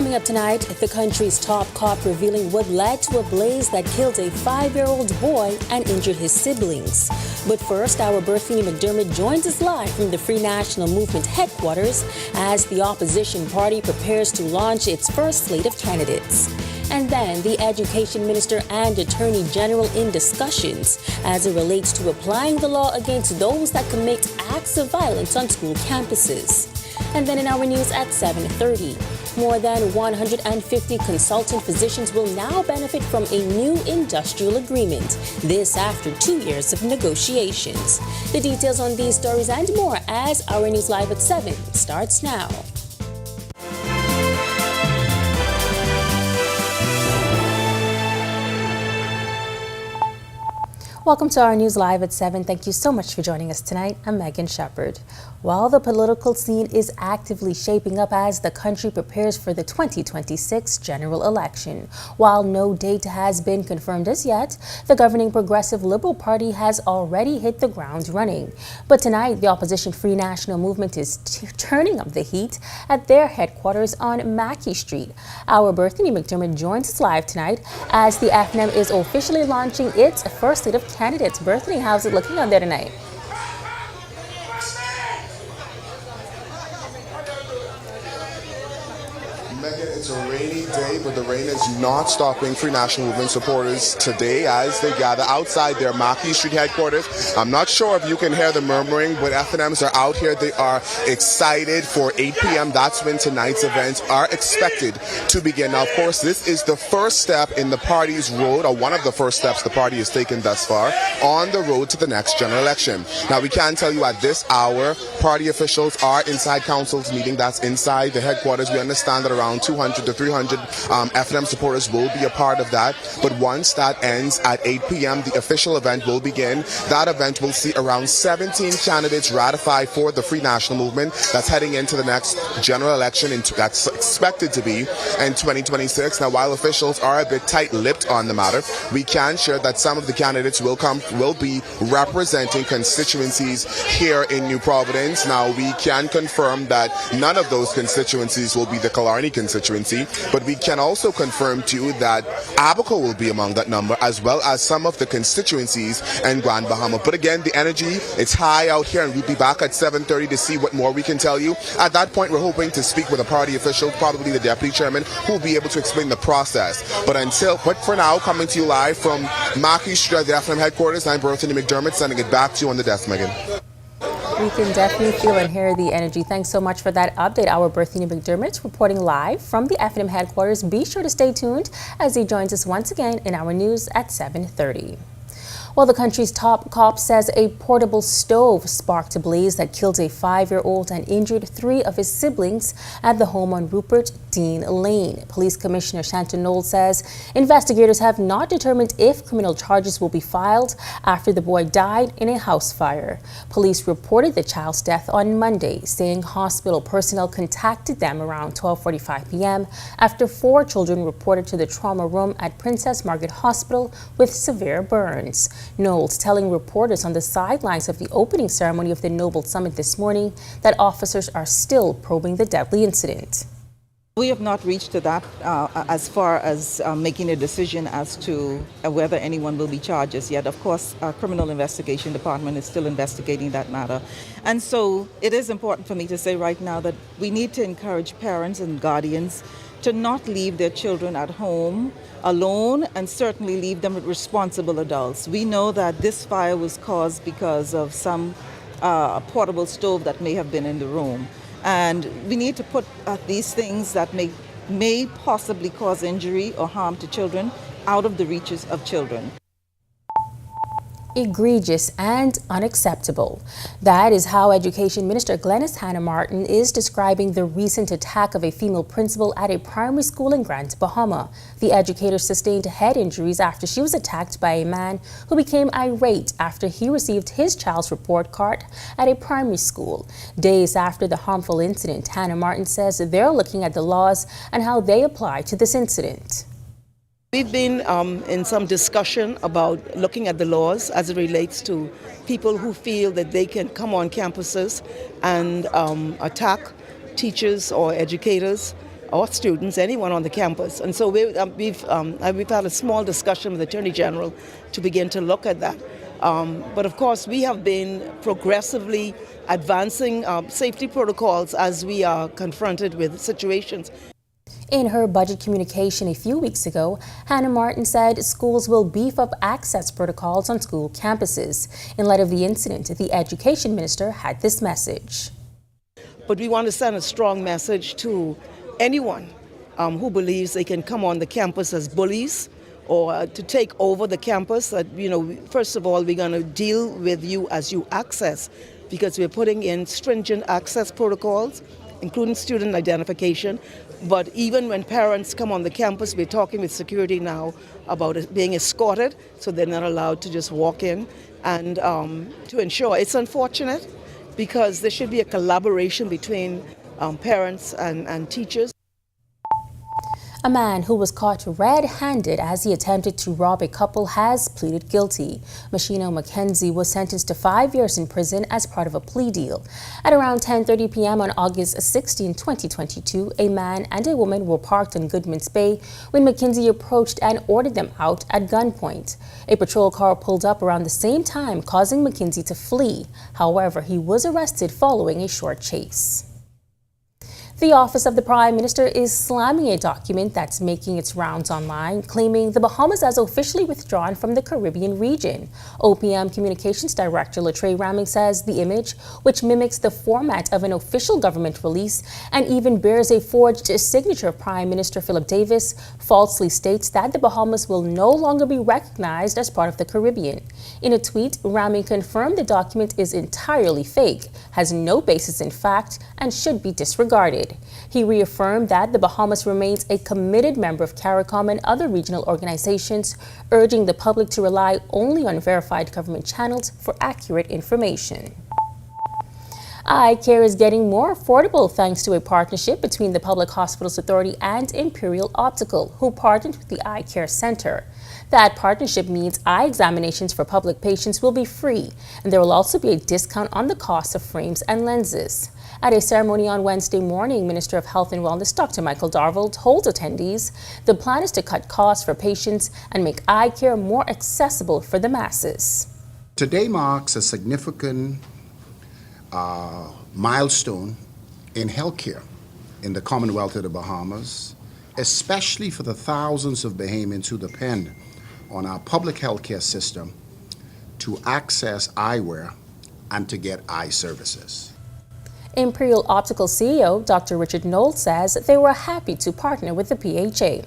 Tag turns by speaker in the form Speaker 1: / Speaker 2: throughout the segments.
Speaker 1: Coming up tonight, the country's top cop revealing what led to a blaze that killed a 5-year-old boy and injured his siblings. But first, our Berthany McDermott joins us live from the Free National Movement headquarters as the opposition party prepares to launch its first slate of candidates. And then the Education Minister and Attorney General in discussions as it relates to applying the law against those that commit acts of violence on school campuses. And then in our news at 7:30, more than 150 consultant physicians will now benefit from a new industrial agreement. This after 2 years of negotiations. The details on these stories and more as our News Live at 7 starts now. Welcome to our News Live at 7. Thank you so much for joining us tonight. I'm Megan Shepard. While the political scene is actively shaping up as the country prepares for the 2026 general election, while no date has been confirmed as yet, the governing Progressive Liberal Party has already hit the ground running. But tonight, the opposition Free National Movement is turning up the heat at their headquarters on Mackey Street. Our Berthany McDermott joins us live tonight as the FNM is officially launching its first slate of candidates. Berthany, how's it looking out there tonight?
Speaker 2: Megan, it's a rainy day, but the rain is not stopping Free National Movement supporters today as they gather outside their Mackey Street headquarters. I'm not sure if you can hear the murmuring, but FNMs are out here. They are excited for 8 p.m. That's when tonight's events are expected to begin. Now, of course, this is the first step in the party's road, or one of the first steps the party has taken thus far on the road to the next general election. Now, we can tell you at this hour, party officials are inside council's meeting. That's inside the headquarters. We understand that around 200 to 300 FNM supporters will be a part of that. But once that ends at 8 p.m., the official event will begin. That event will see around 17 candidates ratified for the Free National Movement. That's heading into the next general election that's expected to be in 2026. Now, while officials are a bit tight-lipped on the matter, we can share that some of the candidates will be representing constituencies here in New Providence. Now, we can confirm that none of those constituencies will be the Killarney constituency, but we can also confirm to you that Abaco will be among that number, as well as some of the constituencies in Grand Bahama. But again, the energy, it's high out here, and we'll be back at 7:30 to see what more we can tell you. At that point, we're hoping to speak with a party official, probably the deputy chairman, who will be able to explain the process. But for now, coming to you live from Mackey Street at the FNM headquarters, I'm Berthany McDermott, sending it back to you on the desk, Megan.
Speaker 1: We can definitely feel and hear the energy. Thanks so much for that update. Our Berthany McDermott reporting live from the FNM headquarters. Be sure to stay tuned as he joins us once again in our news at 7:30. Well, the country's top cop says a portable stove sparked a blaze that killed a 5-year-old and injured 3 of his siblings at the home on Rupert Dean Lane. Police Commissioner Shanton Knoll says investigators have not determined if criminal charges will be filed after the boy died in a house fire. Police reported the child's death on Monday, saying hospital personnel contacted them around 12:45 p.m. after 4 children reported to the trauma room at Princess Margaret Hospital with severe burns. Knowles telling reporters on the sidelines of the opening ceremony of the Noble Summit this morning that officers are still probing the deadly incident.
Speaker 3: We have not reached to that as far as making a decision as to whether anyone will be charged as yet. Of course, our criminal investigation department is still investigating that matter. And so it is important for me to say right now that we need to encourage parents and guardians to not leave their children at home alone, and certainly leave them with responsible adults. We know that this fire was caused because of some portable stove that may have been in the room. And we need to put these things that may possibly cause injury or harm to children out of the reaches of children.
Speaker 1: Egregious and unacceptable. That is how Education Minister Glenys Hanna-Martin is describing the recent attack of a female principal at a primary school in Grand Bahama. The educator sustained head injuries after she was attacked by a man who became irate after he received his child's report card at a primary school. Days after the harmful incident, Hanna-Martin says they're looking at the laws and how they apply to this incident.
Speaker 4: We've been in some discussion about looking at the laws as it relates to people who feel that they can come on campuses and attack teachers or educators or students, anyone on the campus. And so we've had a small discussion with the Attorney General to begin to look at that. But of course, we have been progressively advancing safety protocols as we are confronted with situations.
Speaker 1: In her budget communication a few weeks ago, Hannah Martin said schools will beef up access protocols on school campuses. In light of the incident, the education minister had this message.
Speaker 4: But we want to send a strong message to anyone who believes they can come on the campus as bullies or to take over the campus. That, first of all, we're going to deal with you as you access, because we're putting in stringent access protocols, including student identification. But even when parents come on the campus, we're talking with security now about it being escorted, so they're not allowed to just walk in. And to ensure, it's unfortunate because there should be a collaboration between parents and teachers.
Speaker 1: A man who was caught red-handed as he attempted to rob a couple has pleaded guilty. Machino McKenzie was sentenced to 5 years in prison as part of a plea deal. At around 10:30 p.m. on August 16, 2022, a man and a woman were parked in Goodman's Bay when McKenzie approached and ordered them out at gunpoint. A patrol car pulled up around the same time, causing McKenzie to flee. However, he was arrested following a short chase. The Office of the Prime Minister is slamming a document that's making its rounds online, claiming the Bahamas has officially withdrawn from the Caribbean region. OPM Communications Director Latrey Ramming says the image, which mimics the format of an official government release and even bears a forged signature of Prime Minister Philip Davis, falsely states that the Bahamas will no longer be recognized as part of the Caribbean. In a tweet, Ramming confirmed the document is entirely fake, has no basis in fact, and should be disregarded. He reaffirmed that the Bahamas remains a committed member of CARICOM and other regional organizations, urging the public to rely only on verified government channels for accurate information. Eye care is getting more affordable thanks to a partnership between the Public Hospitals Authority and Imperial Optical, who partnered with the Eye Care Center. That partnership means eye examinations for public patients will be free, and there will also be a discount on the cost of frames and lenses. At a ceremony on Wednesday morning, Minister of Health and Wellness Dr. Michael Darville told attendees the plan is to cut costs for patients and make eye care more accessible for the masses.
Speaker 5: Today marks a significant milestone in healthcare in the Commonwealth of the Bahamas, especially for the thousands of Bahamians who depend on our public healthcare system to access eyewear and to get eye services.
Speaker 1: Imperial Optical CEO Dr. Richard Knoll says they were happy to partner with the PHA.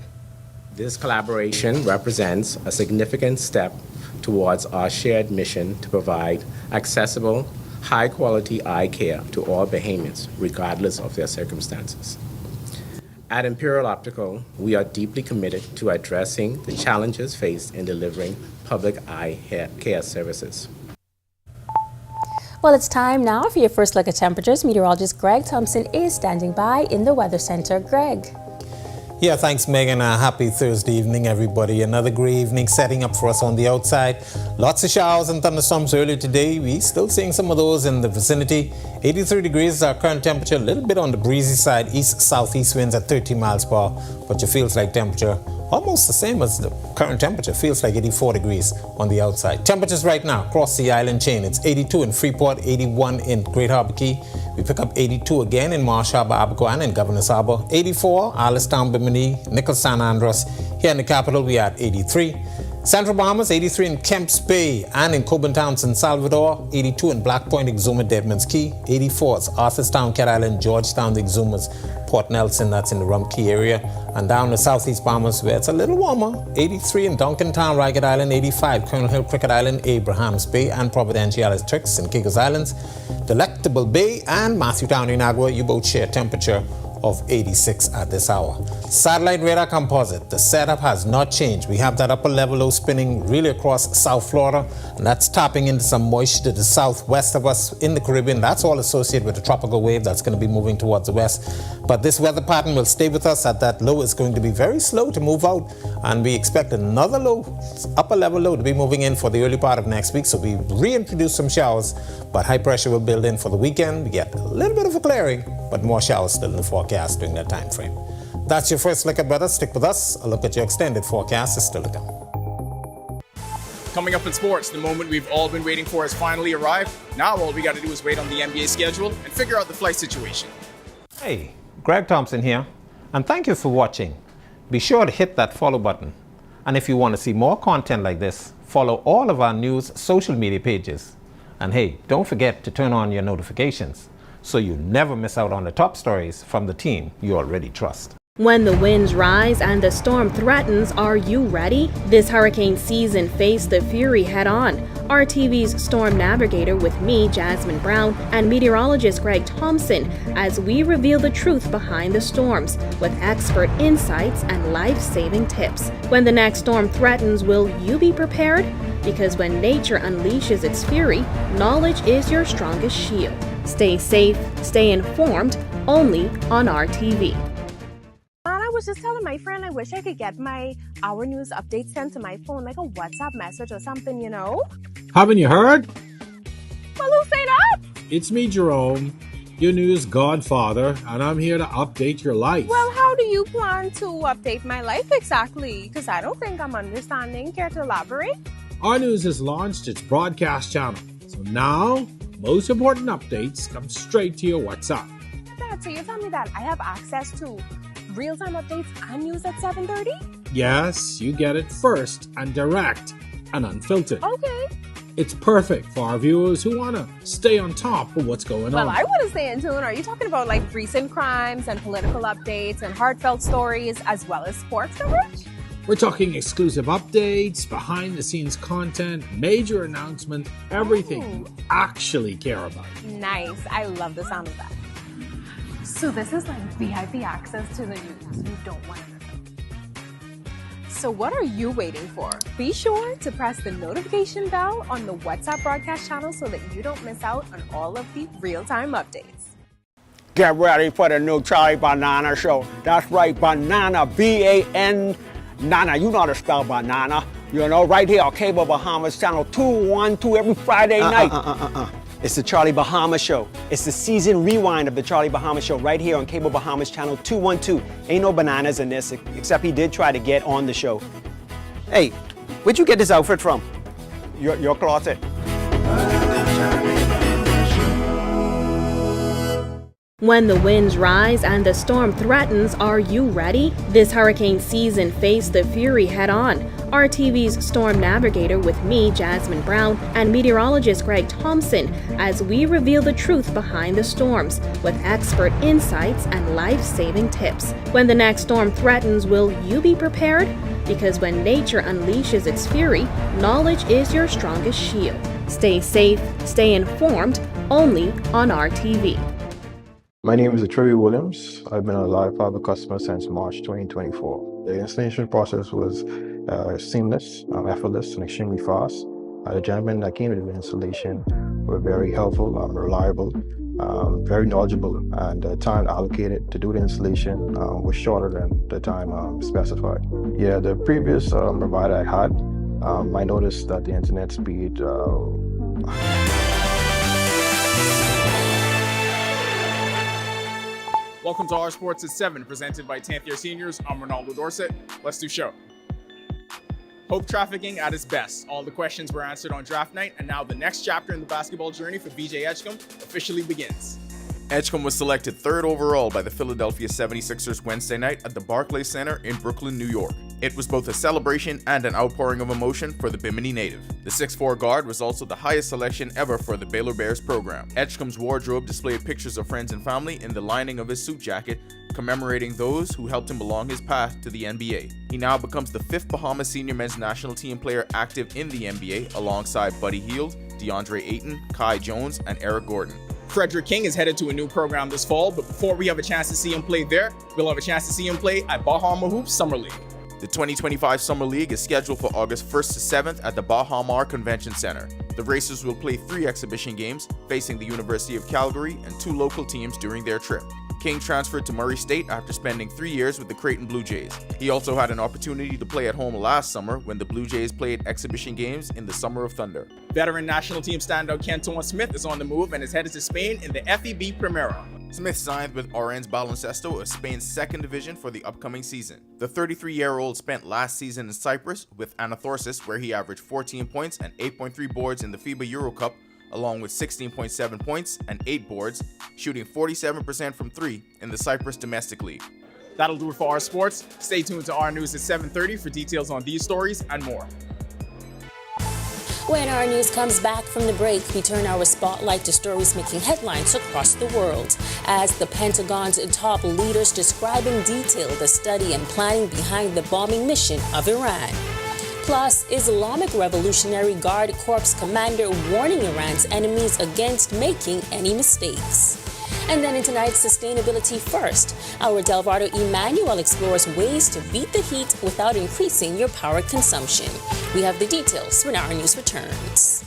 Speaker 6: This collaboration represents a significant step towards our shared mission to provide accessible, high-quality eye care to all Bahamians, regardless of their circumstances. At Imperial Optical, we are deeply committed to addressing the challenges faced in delivering public eye care services.
Speaker 1: Well, it's time now for your first look at temperatures. Meteorologist Greg Thompson is standing by in the Weather Center. Greg.
Speaker 7: Yeah, thanks, Megan. Happy Thursday evening, everybody. Another great evening setting up for us on the outside. Lots of showers and thunderstorms earlier today. We're still seeing some of those in the vicinity. 83 degrees is our current temperature, a little bit on the breezy side. East-southeast winds at 30 miles per hour, but it feels like temperature almost the same as the current temperature. Feels like 84 degrees on the outside. Temperatures right now across the island chain. It's 82 in Freeport, 81 in Great Harbor Key. We pick up 82 again in Marsh Harbor, Abaco, and in Governor's Harbor. 84, Alistown, Bimini, Nichols, San Andres. Here in the capital, we are at 83. Central Bahamas, 83 in Kemps Bay and in Coburn Town, San Salvador. 82 in Black Point, Exuma, Deadman's Key. 84 is Arthurstown, Cat Island, Georgetown, the Exumas, Port Nelson, that's in the Rum Key area. And down the Southeast Bahamas, where it's a little warmer. 83 in Duncantown, Ragged Island. 85, Colonel Hill, Cricket Island, Abrahams Bay, and Providenciales Tricks in Kickers Islands. Delectable Bay and Matthewtown in Agua, you both share temperature of 86 at this hour. Satellite radar composite, the setup has not changed. We have that upper level low spinning really across South Florida, and that's tapping into some moisture to the southwest of us in the Caribbean. That's all associated with the tropical wave that's going to be moving towards the west. But this weather pattern will stay with us at that low. It's going to be very slow to move out, and we expect another low, upper level low, to be moving in for the early part of next week. So we reintroduce some showers, but high pressure will build in for the weekend. We get a little bit of a clearing, but more showers still in the forecast during that time frame. That's your first look at weather. Stick with us. A look at your extended forecast is still to come.
Speaker 8: Coming up in sports, the moment we've all been waiting for has finally arrived. Now all we got to do is wait on the NBA schedule and figure out the flight situation.
Speaker 7: Hey, Greg Thompson here, and thank you for watching. Be sure to hit that follow button. And if you want to see more content like this, follow all of our news social media pages. And hey, don't forget to turn on your notifications so you never miss out on the top stories from the team you already trust.
Speaker 9: When the winds rise and the storm threatens, are you ready? This hurricane season, face the fury head on. RTV's Storm Navigator with me, Jasmine Brown, and meteorologist Greg Thompson as we reveal the truth behind the storms with expert insights and life-saving tips. When the next storm threatens, will you be prepared? Because when nature unleashes its fury, knowledge is your strongest shield. Stay safe, stay informed, only on RTV.
Speaker 10: I was just telling my friend I wish I could get my Our News updates sent to my phone, like a WhatsApp message or something, you know?
Speaker 11: Haven't you heard?
Speaker 10: Well, who say that?
Speaker 11: It's me, Jerome, your news godfather, and I'm here to update your life.
Speaker 10: Well, how do you plan to update my life exactly? Because I don't think I'm understanding. Care to elaborate?
Speaker 11: Our News has launched its broadcast channel, so now most important updates come straight to your WhatsApp.
Speaker 10: Dad, so you tell me that I have access to real-time updates and news at 7:30?
Speaker 11: Yes, you get it first and direct and unfiltered.
Speaker 10: Okay.
Speaker 11: It's perfect for our viewers who want to stay on top of what's going
Speaker 10: Well,
Speaker 11: on.
Speaker 10: I want to stay in tune. Are you talking about like recent crimes and political updates and heartfelt stories as well as sports coverage?
Speaker 11: We're talking exclusive updates, behind-the-scenes content, major announcement, everything you actually care about.
Speaker 10: Nice. I love the sound of that. So this is like VIP access to the news you don't want to miss out. So what are you waiting for? Be sure to press the notification bell on the WhatsApp broadcast channel so that you don't miss out on all of the real-time updates.
Speaker 12: Get ready for the new Charlie Banana Show. That's right, Banana, B-A-N, Nana. You know how to spell banana. You know, right here on Cable Bahamas Channel 212 every Friday night.
Speaker 13: It's the Charlie Bahamas Show. It's the season rewind of the Charlie Bahamas Show right here on Cable Bahamas Channel 212. Ain't no bananas in this, except he did try to get on the show. Hey, where'd you get this outfit from? Your closet.
Speaker 9: When the winds rise and the storm threatens, are you ready? This hurricane season, face the fury head on. RTV's Storm Navigator with me, Jasmine Brown, and meteorologist Greg Thompson as we reveal the truth behind the storms with expert insights and life-saving tips. When the next storm threatens, will you be prepared? Because when nature unleashes its fury, knowledge is your strongest shield. Stay safe, stay informed, only on RTV.
Speaker 14: My name is Trevi Williams. I've been a Live Fiber customer since March 2024. The installation process was seamless, effortless, and extremely fast. The gentlemen that came to the installation were very helpful, reliable, very knowledgeable, and the time allocated to do the installation was shorter than the time specified. Yeah, the previous provider I had, I noticed that the internet speed
Speaker 8: Welcome to Our Sports at 7, presented by 10th Year Seniors. I'm Ronaldo Dorset. Let's do show. Hope trafficking at its best. All the questions were answered on draft night, and now the next chapter in the basketball journey for BJ Edgecombe officially begins. Edgecombe was selected 3rd overall by the Philadelphia 76ers Wednesday night at the Barclays Center in Brooklyn, New York. It was both a celebration and an outpouring of emotion for the Bimini native. The 6'4" guard was also the highest selection ever for the Baylor Bears program. Edgecombe's wardrobe displayed pictures of friends and family in the lining of his suit jacket, commemorating those who helped him along his path to the NBA. He now becomes the 5th Bahamas senior men's national team player active in the NBA, alongside Buddy Hield, DeAndre Ayton, Kai Jones, and Eric Gordon. Frederick King is headed to a new program this fall, but before we have a chance to see him play there, we'll have a chance to see him play at Bahama Hoops Summer League. The 2025 Summer League is scheduled for August 1st to 7th at the Baha Mar Convention Center. The Racers will play 3 exhibition games, facing the University of Calgary and 2 local teams during their trip. King transferred to Murray State after spending 3 years with the Creighton Blue Jays. He also had an opportunity to play at home last summer when the Blue Jays played exhibition games in the Summer of Thunder. Veteran national team standout Kenton Smith is on the move and is headed to Spain in the FEB Primera. Smith signed with Orense Baloncesto of Spain's second division for the upcoming season. The 33-year-old spent last season in Cyprus with Anathorsis, where he averaged 14 points and 8.3 boards in the FIBA Euro Cup, along with 16.7 points and 8 boards, shooting 47% from 3 in the Cyprus Domestic League. That'll do it for our sports. Stay tuned to our news at 7:30 for details on these stories and more.
Speaker 1: When our news comes back from the break, we turn our spotlight to stories making headlines across the world as the Pentagon's top leaders describe in detail the study and planning behind the bombing mission of Iran. Plus, Islamic Revolutionary Guard Corps commander warning Iran's enemies against making any mistakes. And then in tonight's Sustainability First, our Delvardo Emmanuel explores ways to beat the heat without increasing your power consumption. We have the details when our news returns.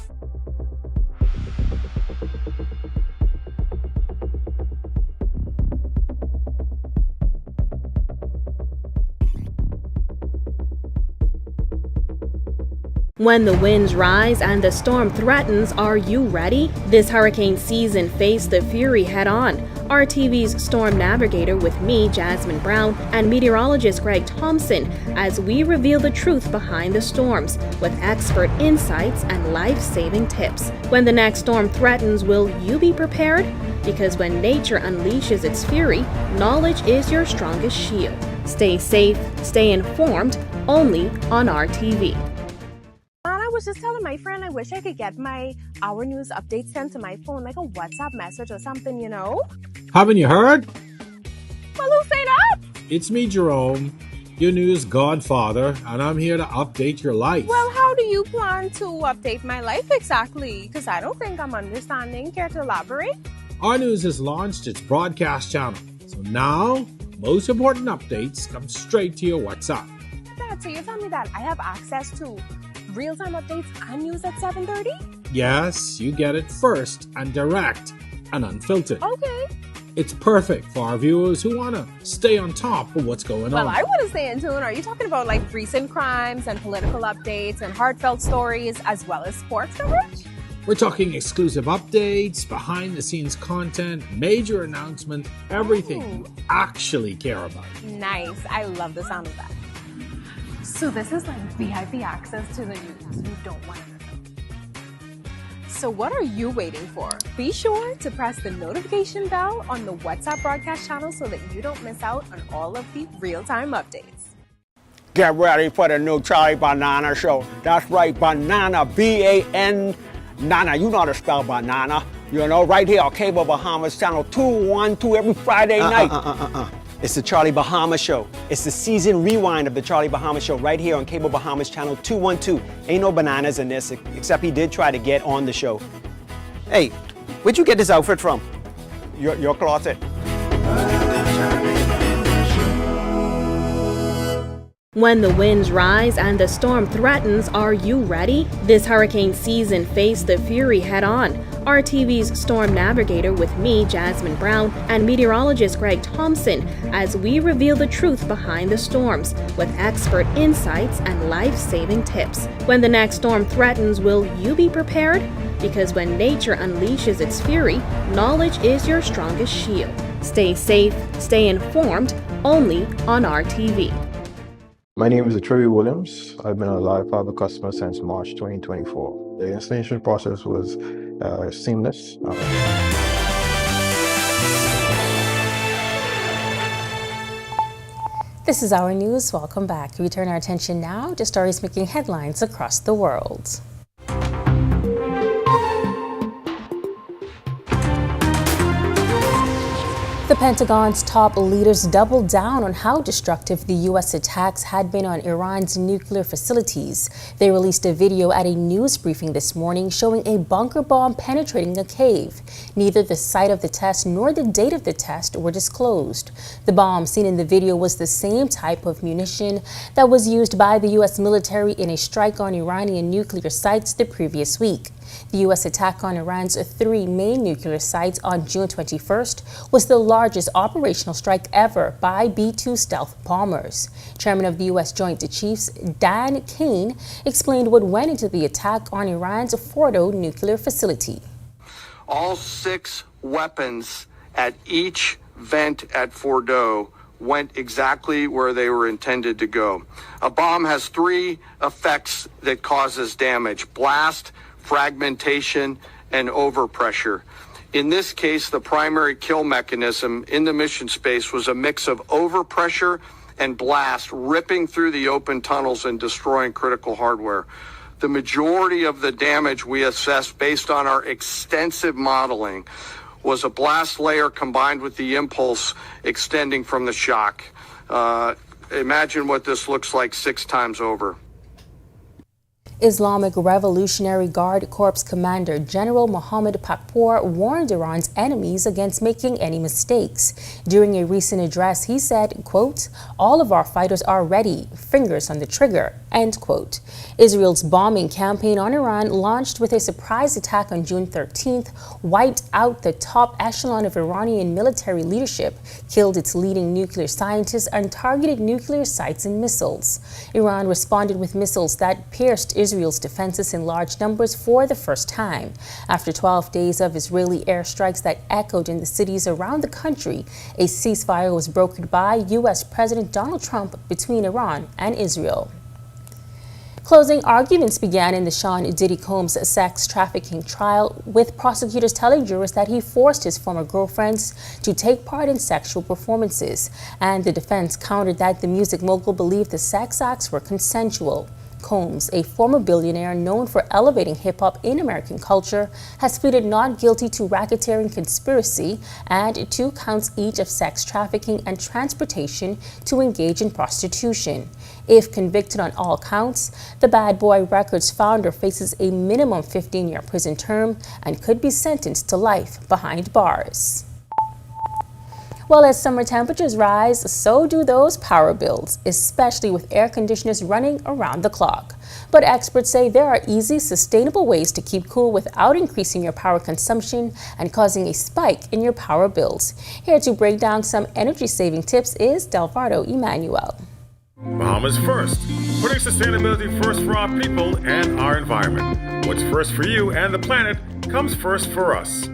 Speaker 9: When the winds rise and the storm threatens, are you ready? This hurricane season faced the fury head-on. RTV's Storm Navigator with me, Jasmine Brown, and meteorologist Greg Thompson as we reveal the truth behind the storms with expert insights and life-saving tips. When the next storm threatens, will you be prepared? Because when nature unleashes its fury, knowledge is your strongest shield. Stay safe, stay informed, only on RTV.
Speaker 10: I was just telling my friend I wish I could get my Our News updates sent to my phone, like a WhatsApp message or something, you know?
Speaker 11: Haven't you heard?
Speaker 10: Well, who say that?
Speaker 11: It's me, Jerome, your news godfather, and I'm here to update your life.
Speaker 10: Well, how do you plan to update my life exactly? Because I don't think I'm understanding. Care to elaborate?
Speaker 11: Our News has launched its broadcast channel, so now most important updates come straight to your WhatsApp.
Speaker 10: Dad, so you tell me that I have access to real-time updates and news at 7:30?
Speaker 11: Yes, you get it first and direct and unfiltered.
Speaker 10: Okay.
Speaker 11: It's perfect for our viewers who want to stay on top of what's going on.
Speaker 10: Well, I want to stay in tune. Are you talking about like recent crimes and political updates and heartfelt stories as well as sports coverage?
Speaker 11: We're talking exclusive updates, behind-the-scenes content, major announcement, everything you actually care about.
Speaker 10: Nice. I love the sound of that. So this is like VIP access to the news you don't want to miss out. So what are you waiting for? Be sure to press the notification bell on the WhatsApp broadcast channel so that you don't miss out on all of the real-time updates.
Speaker 12: Get ready for the new Charlie Banana Show. That's right, Banana, B-A-N, Nana. You know how to spell banana. You know, right here on Cable Bahamas Channel 212 every Friday night.
Speaker 13: It's the Charlie Bahamas Show. It's the season rewind of the Charlie Bahamas Show right here on Cable Bahamas Channel 212. Ain't no bananas in this, except he did try to get on the show. Hey, where'd you get this outfit from? Your closet.
Speaker 9: When the winds rise and the storm threatens, are you ready? This hurricane season faced the fury head-on. RTV's Storm Navigator with me, Jasmine Brown, and meteorologist Greg Thompson as we reveal the truth behind the storms with expert insights and life-saving tips. When the next storm threatens, will you be prepared? Because when nature unleashes its fury, knowledge is your strongest shield. Stay safe, stay informed, only on RTV.
Speaker 14: My name is Trevi Williams. I've been a Live Fiber customer since March 2024. The installation process was seamless.
Speaker 1: This is Our News. Welcome back. We turn our attention now to stories making headlines across the world. The Pentagon's top leaders doubled down on how destructive the U.S. attacks had been on Iran's nuclear facilities. They released a video at a news briefing this morning showing a bunker bomb penetrating a cave. Neither the site of the test nor the date of the test were disclosed. The bomb seen in the video was the same type of munition that was used by the U.S. military in a strike on Iranian nuclear sites the previous week. The U.S. attack on Iran's 3 main nuclear sites on June 21st was the largest operational strike ever by B-2 stealth bombers. Chairman of the U.S. Joint Chiefs Dan Kane explained what went into the attack on Iran's Fordo nuclear facility.
Speaker 15: All 6 weapons at each vent at Fordo went exactly where they were intended to go. A bomb has three effects that causes damage: blast, fragmentation, and overpressure. In this case, the primary kill mechanism in the mission space was a mix of overpressure and blast, ripping through the open tunnels and destroying critical hardware. The majority of the damage we assessed based on our extensive modeling was a blast layer combined with the impulse extending from the shock. Imagine what this looks like 6 times over.
Speaker 1: Islamic Revolutionary Guard Corps Commander General Mohammed Pakpour warned Iran's enemies against making any mistakes. During a recent address, he said, quote, "All of our fighters are ready, fingers on the trigger," end quote. Israel's bombing campaign on Iran, launched with a surprise attack on June 13th, wiped out the top echelon of Iranian military leadership, killed its leading nuclear scientists, and targeted nuclear sites and missiles. Iran responded with missiles that pierced Israel's defenses in large numbers for the first time. After 12 days of Israeli airstrikes that echoed in the cities around the country, a ceasefire was brokered by U.S. President Donald Trump between Iran and Israel. Closing arguments began in the Sean Diddy Combs sex trafficking trial, with prosecutors telling jurors that he forced his former girlfriends to take part in sexual performances, and the defense countered that the music mogul believed the sex acts were consensual. Combs, a former billionaire known for elevating hip-hop in American culture, has pleaded not guilty to racketeering conspiracy and 2 counts each of sex trafficking and transportation to engage in prostitution. If convicted on all counts, the Bad Boy Records founder faces a minimum 15-year prison term and could be sentenced to life behind bars. Well, as summer temperatures rise, so do those power bills, especially with air conditioners running around the clock. But experts say there are easy, sustainable ways to keep cool without increasing your power consumption and causing a spike in your power bills. Here to break down some energy-saving tips is Delvardo Emmanuel.
Speaker 16: Bahamas First, putting sustainability first for our people and our environment. What's first for you and the planet comes first for us.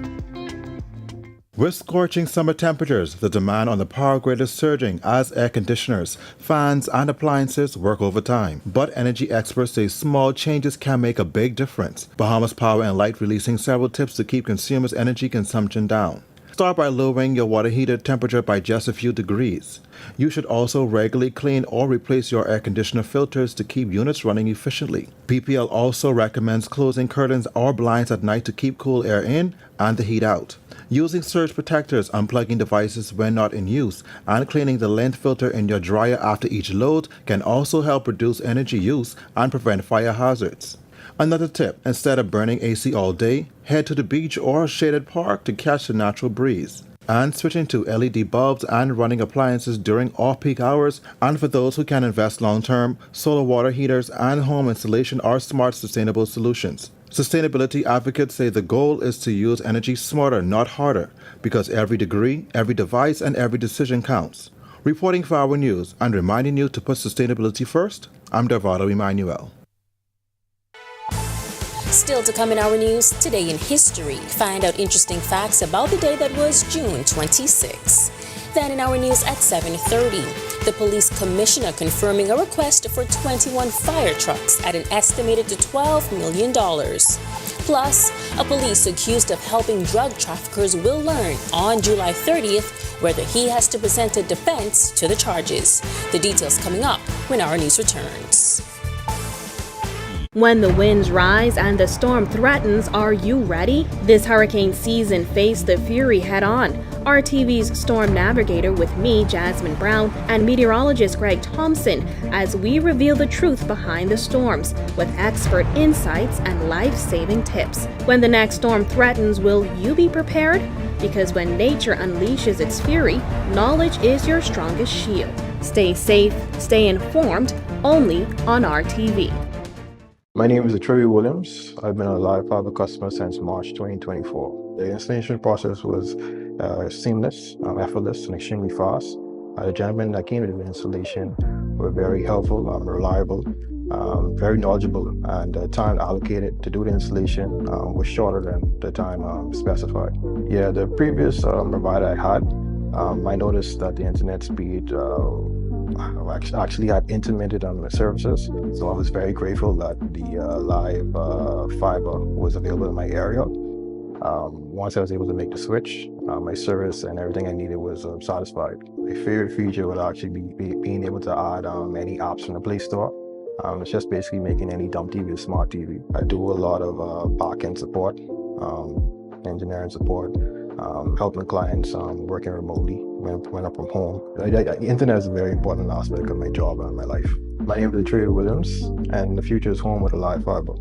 Speaker 17: With scorching summer temperatures, the demand on the power grid is surging as air conditioners, fans, and appliances work overtime. But energy experts say small changes can make a big difference. Bahamas Power and Light releasing several tips to keep consumers' energy consumption down. Start by lowering your water heater temperature by just a few degrees. You should also regularly clean or replace your air conditioner filters to keep units running efficiently. PPL also recommends closing curtains or blinds at night to keep cool air in and the heat out. Using surge protectors, unplugging devices when not in use, and cleaning the lint filter in your dryer after each load can also help reduce energy use and prevent fire hazards. Another tip, instead of burning AC all day, head to the beach or a shaded park to catch the natural breeze. And switching to LED bulbs and running appliances during off-peak hours, and for those who can invest long-term, solar water heaters and home installation are smart, sustainable solutions. Sustainability advocates say the goal is to use energy smarter, not harder, because every degree, every device, and every decision counts. Reporting for our news and reminding you to put sustainability first, I'm Delvardo Emmanuel.
Speaker 1: Still to come in our news, today in history, find out interesting facts about the day that was June 26. Then in our news at 7:30, the police commissioner confirming a request for 21 fire trucks at an estimated $12 million. Plus, a police accused of helping drug traffickers will learn on July 30th whether he has to present a defense to the charges. The details coming up when our news returns.
Speaker 9: When the winds rise and the storm threatens, are you ready? This hurricane season, face the fury head-on. RTV's Storm Navigator with me, Jasmine Brown, and meteorologist Greg Thompson as we reveal the truth behind the storms with expert insights and life-saving tips. When the next storm threatens, will you be prepared? Because when nature unleashes its fury, knowledge is your strongest shield. Stay safe, stay informed, only on RTV.
Speaker 14: My name is Troy Williams. I've been a Live Fiber customer since March 2024. The installation process was seamless, effortless, and extremely fast. The gentlemen that came to the installation were very helpful, reliable, very knowledgeable, and the time allocated to do the installation was shorter than the time specified. Yeah, the previous provider I had, I noticed that the internet speed actually had intermittent on the services, so I was very grateful that the live fiber was available in my area. Once I was able to make the switch, my service and everything I needed was satisfied. My favorite feature would actually be being able to add any apps from the Play Store. It's just basically making any dumb TV a smart TV. I do a lot of back-end support, engineering support, helping clients working remotely when I'm from home. The internet is a very important aspect of my job and my life. My name is Trey Williams, and the future is home with a live fiber.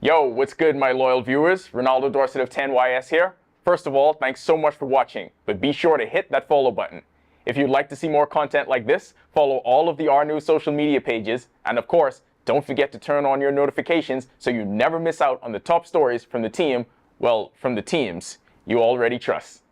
Speaker 8: Yo, what's good, my loyal viewers? Ronaldo Dorset of 10YS here. First of all, thanks so much for watching, but be sure to hit that follow button. If you'd like to see more content like this, follow all of the R News social media pages, and of course, don't forget to turn on your notifications so you never miss out on the top stories from the team, well, from the teams you already trust.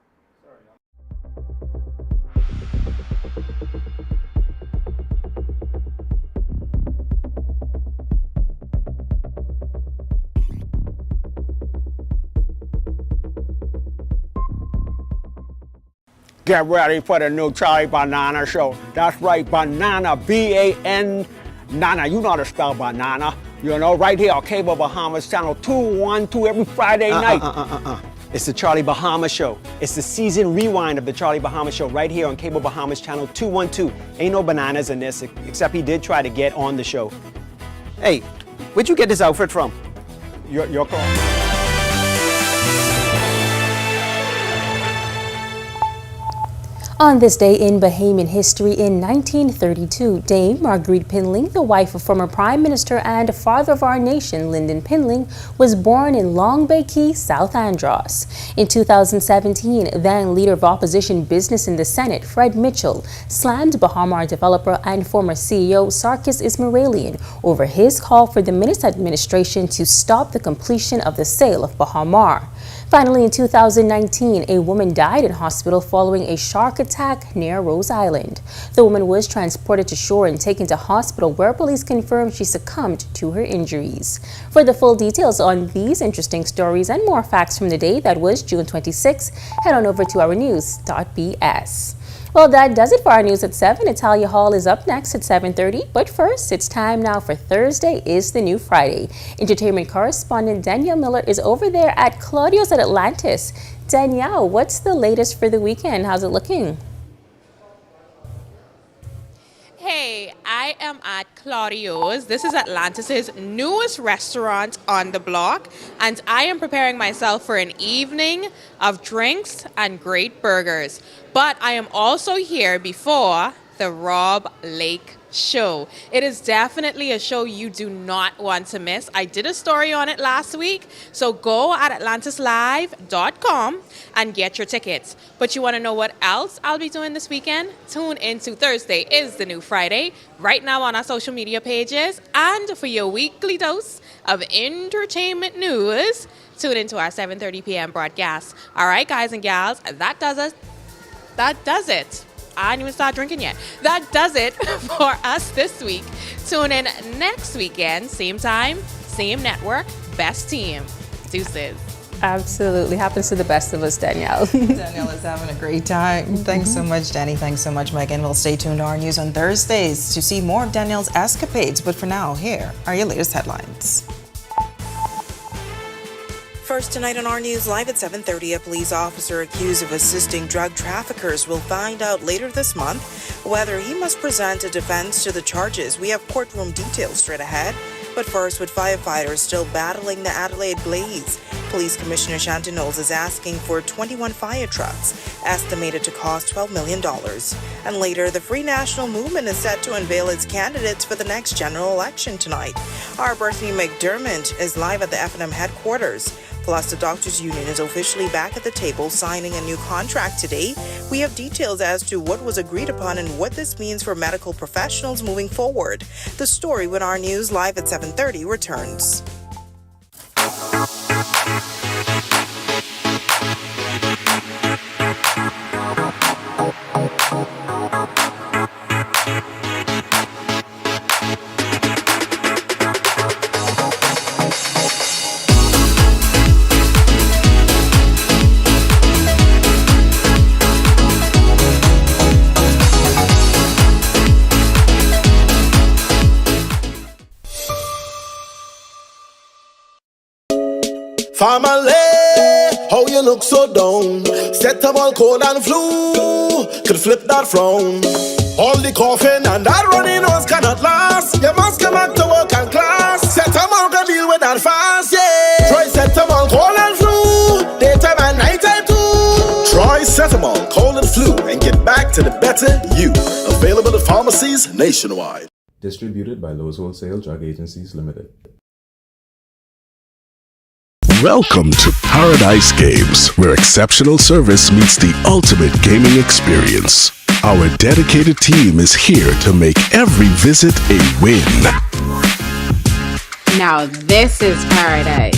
Speaker 12: Get ready for the new Charlie Banana show. That's right, Banana, B-A-N, Nana. You know how to spell banana. You know, right here on Cable Bahamas Channel 212 every Friday night.
Speaker 13: It's the Charlie Bahamas Show. It's the season rewind of the Charlie Bahamas Show right here on Cable Bahamas Channel 212. Ain't no bananas in this, except he did try to get on the show. Hey, where'd you get this outfit from?
Speaker 12: Your call.
Speaker 1: On this day in Bahamian history in 1932, Dame Marguerite Pinling, the wife of former Prime Minister and father of our nation, Lyndon Pinling, was born in Long Bay Key, South Andros. In 2017, then leader of opposition business in the Senate, Fred Mitchell, slammed Bahamar developer and former CEO Sarkis Ismailian over his call for the Minnis administration to stop the completion of the sale of Bahamar. Finally, in 2019, a woman died in hospital following a shark attack near Rose Island. The woman was transported to shore and taken to hospital where police confirmed she succumbed to her injuries. For the full details on these interesting stories and more facts from the day that was June 26, head on over to ournews.bs. Well, that does it for our news at 7. Natalia Hall is up next at 7:30. But first, it's time now for Thursday is the New Friday. Entertainment correspondent Danielle Miller is over there at Claudio's at Atlantis. Danielle, what's the latest for the weekend? How's it looking?
Speaker 18: Hey, I am at Claudio's. This is Atlantis' newest restaurant on the block, and I am preparing myself for an evening of drinks and great burgers. But I am also here before the Rob Lake Show. It is definitely a show you do not want to miss. I did a story on it last week, so go at atlantislive.com and get your tickets. But you want to know what else I'll be doing this weekend? Tune into Thursday is the New Friday right now on our social media pages, and for your weekly dose of entertainment news, tune into our 7:30 p.m. broadcast. All right, guys and gals, that does it. I didn't even start drinking yet. That does it for us this week. Tune in next weekend, same time, same network, best team. Deuces.
Speaker 1: Absolutely. Happens to the best of us, Danielle.
Speaker 19: Danielle is having a great time. Thanks so much, Danny. Thanks so much, Megan. We'll stay tuned to our news on Thursdays to see more of Danielle's escapades. But for now, here are your latest headlines. First tonight on our news live at 7:30, a police officer accused of assisting drug traffickers will find out later this month whether he must present a defense to the charges. We have courtroom details straight ahead. But first, with firefighters still battling the Adelaide blaze, Police Commissioner Shanti Knowles is asking for 21 fire trucks, estimated to cost $12 million. And later, the Free National Movement is set to unveil its candidates for the next general election tonight. Our Bethany McDermott is live at the F&M headquarters. Plus, the Doctors Union is officially back at the table signing a new contract today. We have details as to what was agreed upon and what this means for medical professionals moving forward. The story when our news live at 7:30 returns.
Speaker 20: Family, how you look so down? Set up all cold and flu, could flip that frown. All the coughing and that running nose cannot last. You must come back to work and class. Set up all can deal with that fast, yeah. Try set up all cold and flu, daytime and nighttime too. Try Cetamol, cold and flu, and get back to the better you. Available at pharmacies nationwide.
Speaker 21: Distributed by Lowe's Wholesale Drug Agencies Limited.
Speaker 22: Welcome to Paradise Games, where exceptional service meets the ultimate gaming experience. Our dedicated team is here to make every visit a win.
Speaker 23: Now this is paradise.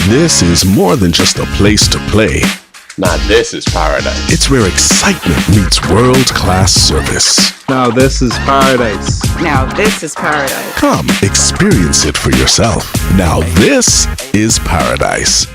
Speaker 22: This is more than just a place to play.
Speaker 24: Now this is paradise.
Speaker 22: It's where excitement meets world-class service.
Speaker 24: Now this is paradise.
Speaker 23: Now this is paradise.
Speaker 22: Come, experience it for yourself. Now this is paradise.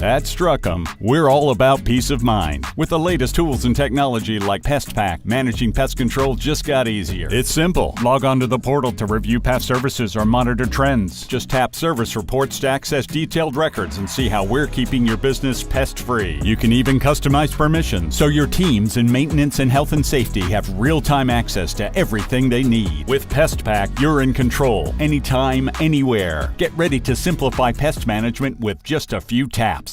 Speaker 25: At Struckham, we're all about peace of mind. With the latest tools and technology like PestPack, managing pest control just got easier. It's simple. Log on to the portal to review past services or monitor trends. Just tap Service Reports to access detailed records and see how we're keeping your business pest-free. You can even customize permissions so your teams in maintenance and health and safety have real-time access to everything they need. With PestPack, you're in control, anytime, anywhere. Get ready to simplify pest management with just a few taps.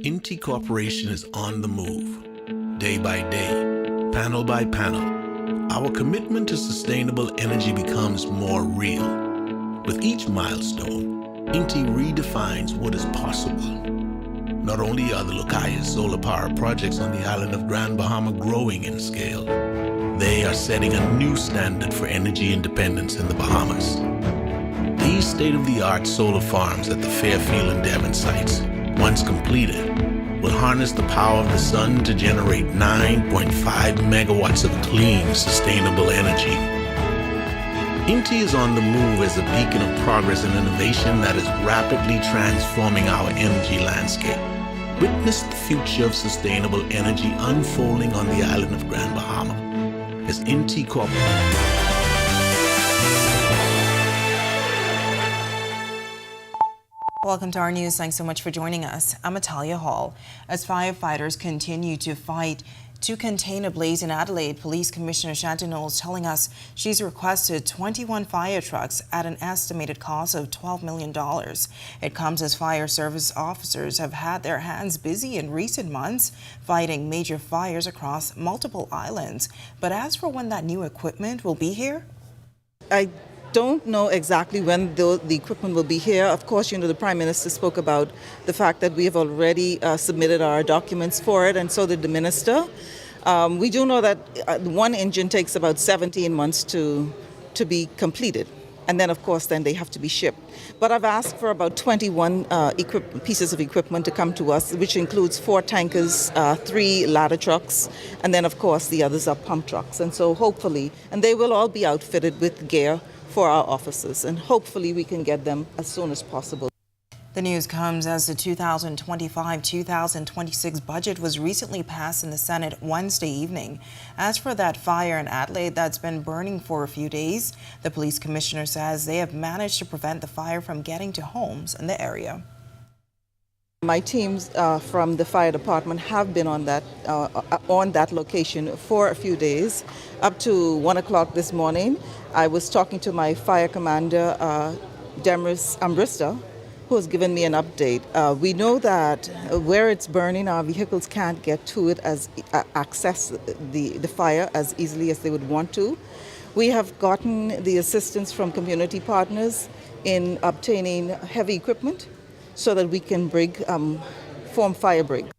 Speaker 26: Inti Corporation is on the move, day by day, panel by panel. Our commitment to sustainable energy becomes more real. With each milestone, Inti redefines what is possible. Not only are the Lucayas solar power projects on the island of Grand Bahama growing in scale, they are setting a new standard for energy independence in the Bahamas. These state-of-the-art solar farms at the Fairfield and Devon sites, once completed, will harness the power of the sun to generate 9.5 megawatts of clean, sustainable energy. Inti is on the move as a beacon of progress and innovation that is rapidly transforming our energy landscape. Witness the future of sustainable energy unfolding on the island of Grand Bahama as Inti Corporation.
Speaker 19: Welcome to our news. Thanks so much for joining us. I'm Atalia Hall. As firefighters continue to fight to contain a blaze in Adelaide, Police Commissioner Shanti Knowles telling us she's requested 21 fire trucks at an estimated cost of $12 million. It comes as fire service officers have had their hands busy in recent months fighting major fires across multiple islands. But as for when that new equipment will be here?
Speaker 3: I don't know exactly when the equipment will be here. Of course, the Prime Minister spoke about the fact that we have already submitted our documents for it, and so did the Minister. We do know that one engine takes about 17 months to be completed. And then, of course, then they have to be shipped. But I've asked for about 21 pieces of equipment to come to us, which includes 4 tankers, 3 ladder trucks, and then, of course, the others are pump trucks. And so hopefully, and they will all be outfitted with gear for our officers, and hopefully we can get them as soon as possible.
Speaker 19: The news comes as the 2025-2026 budget was recently passed in the Senate Wednesday evening. As for that fire in Adelaide that's been burning for a few days, the police commissioner says they have managed to prevent the fire from getting to homes in the area.
Speaker 3: My teams from the fire department have been on that location for a few days. Up to 1 o'clock this morning, I was talking to my fire commander, Demis Ambrista, who has given me an update. We know that where it's burning, our vehicles can't get to it access the fire as easily as they would want to. We have gotten the assistance from community partners in obtaining heavy equipment so that we can form fire brig.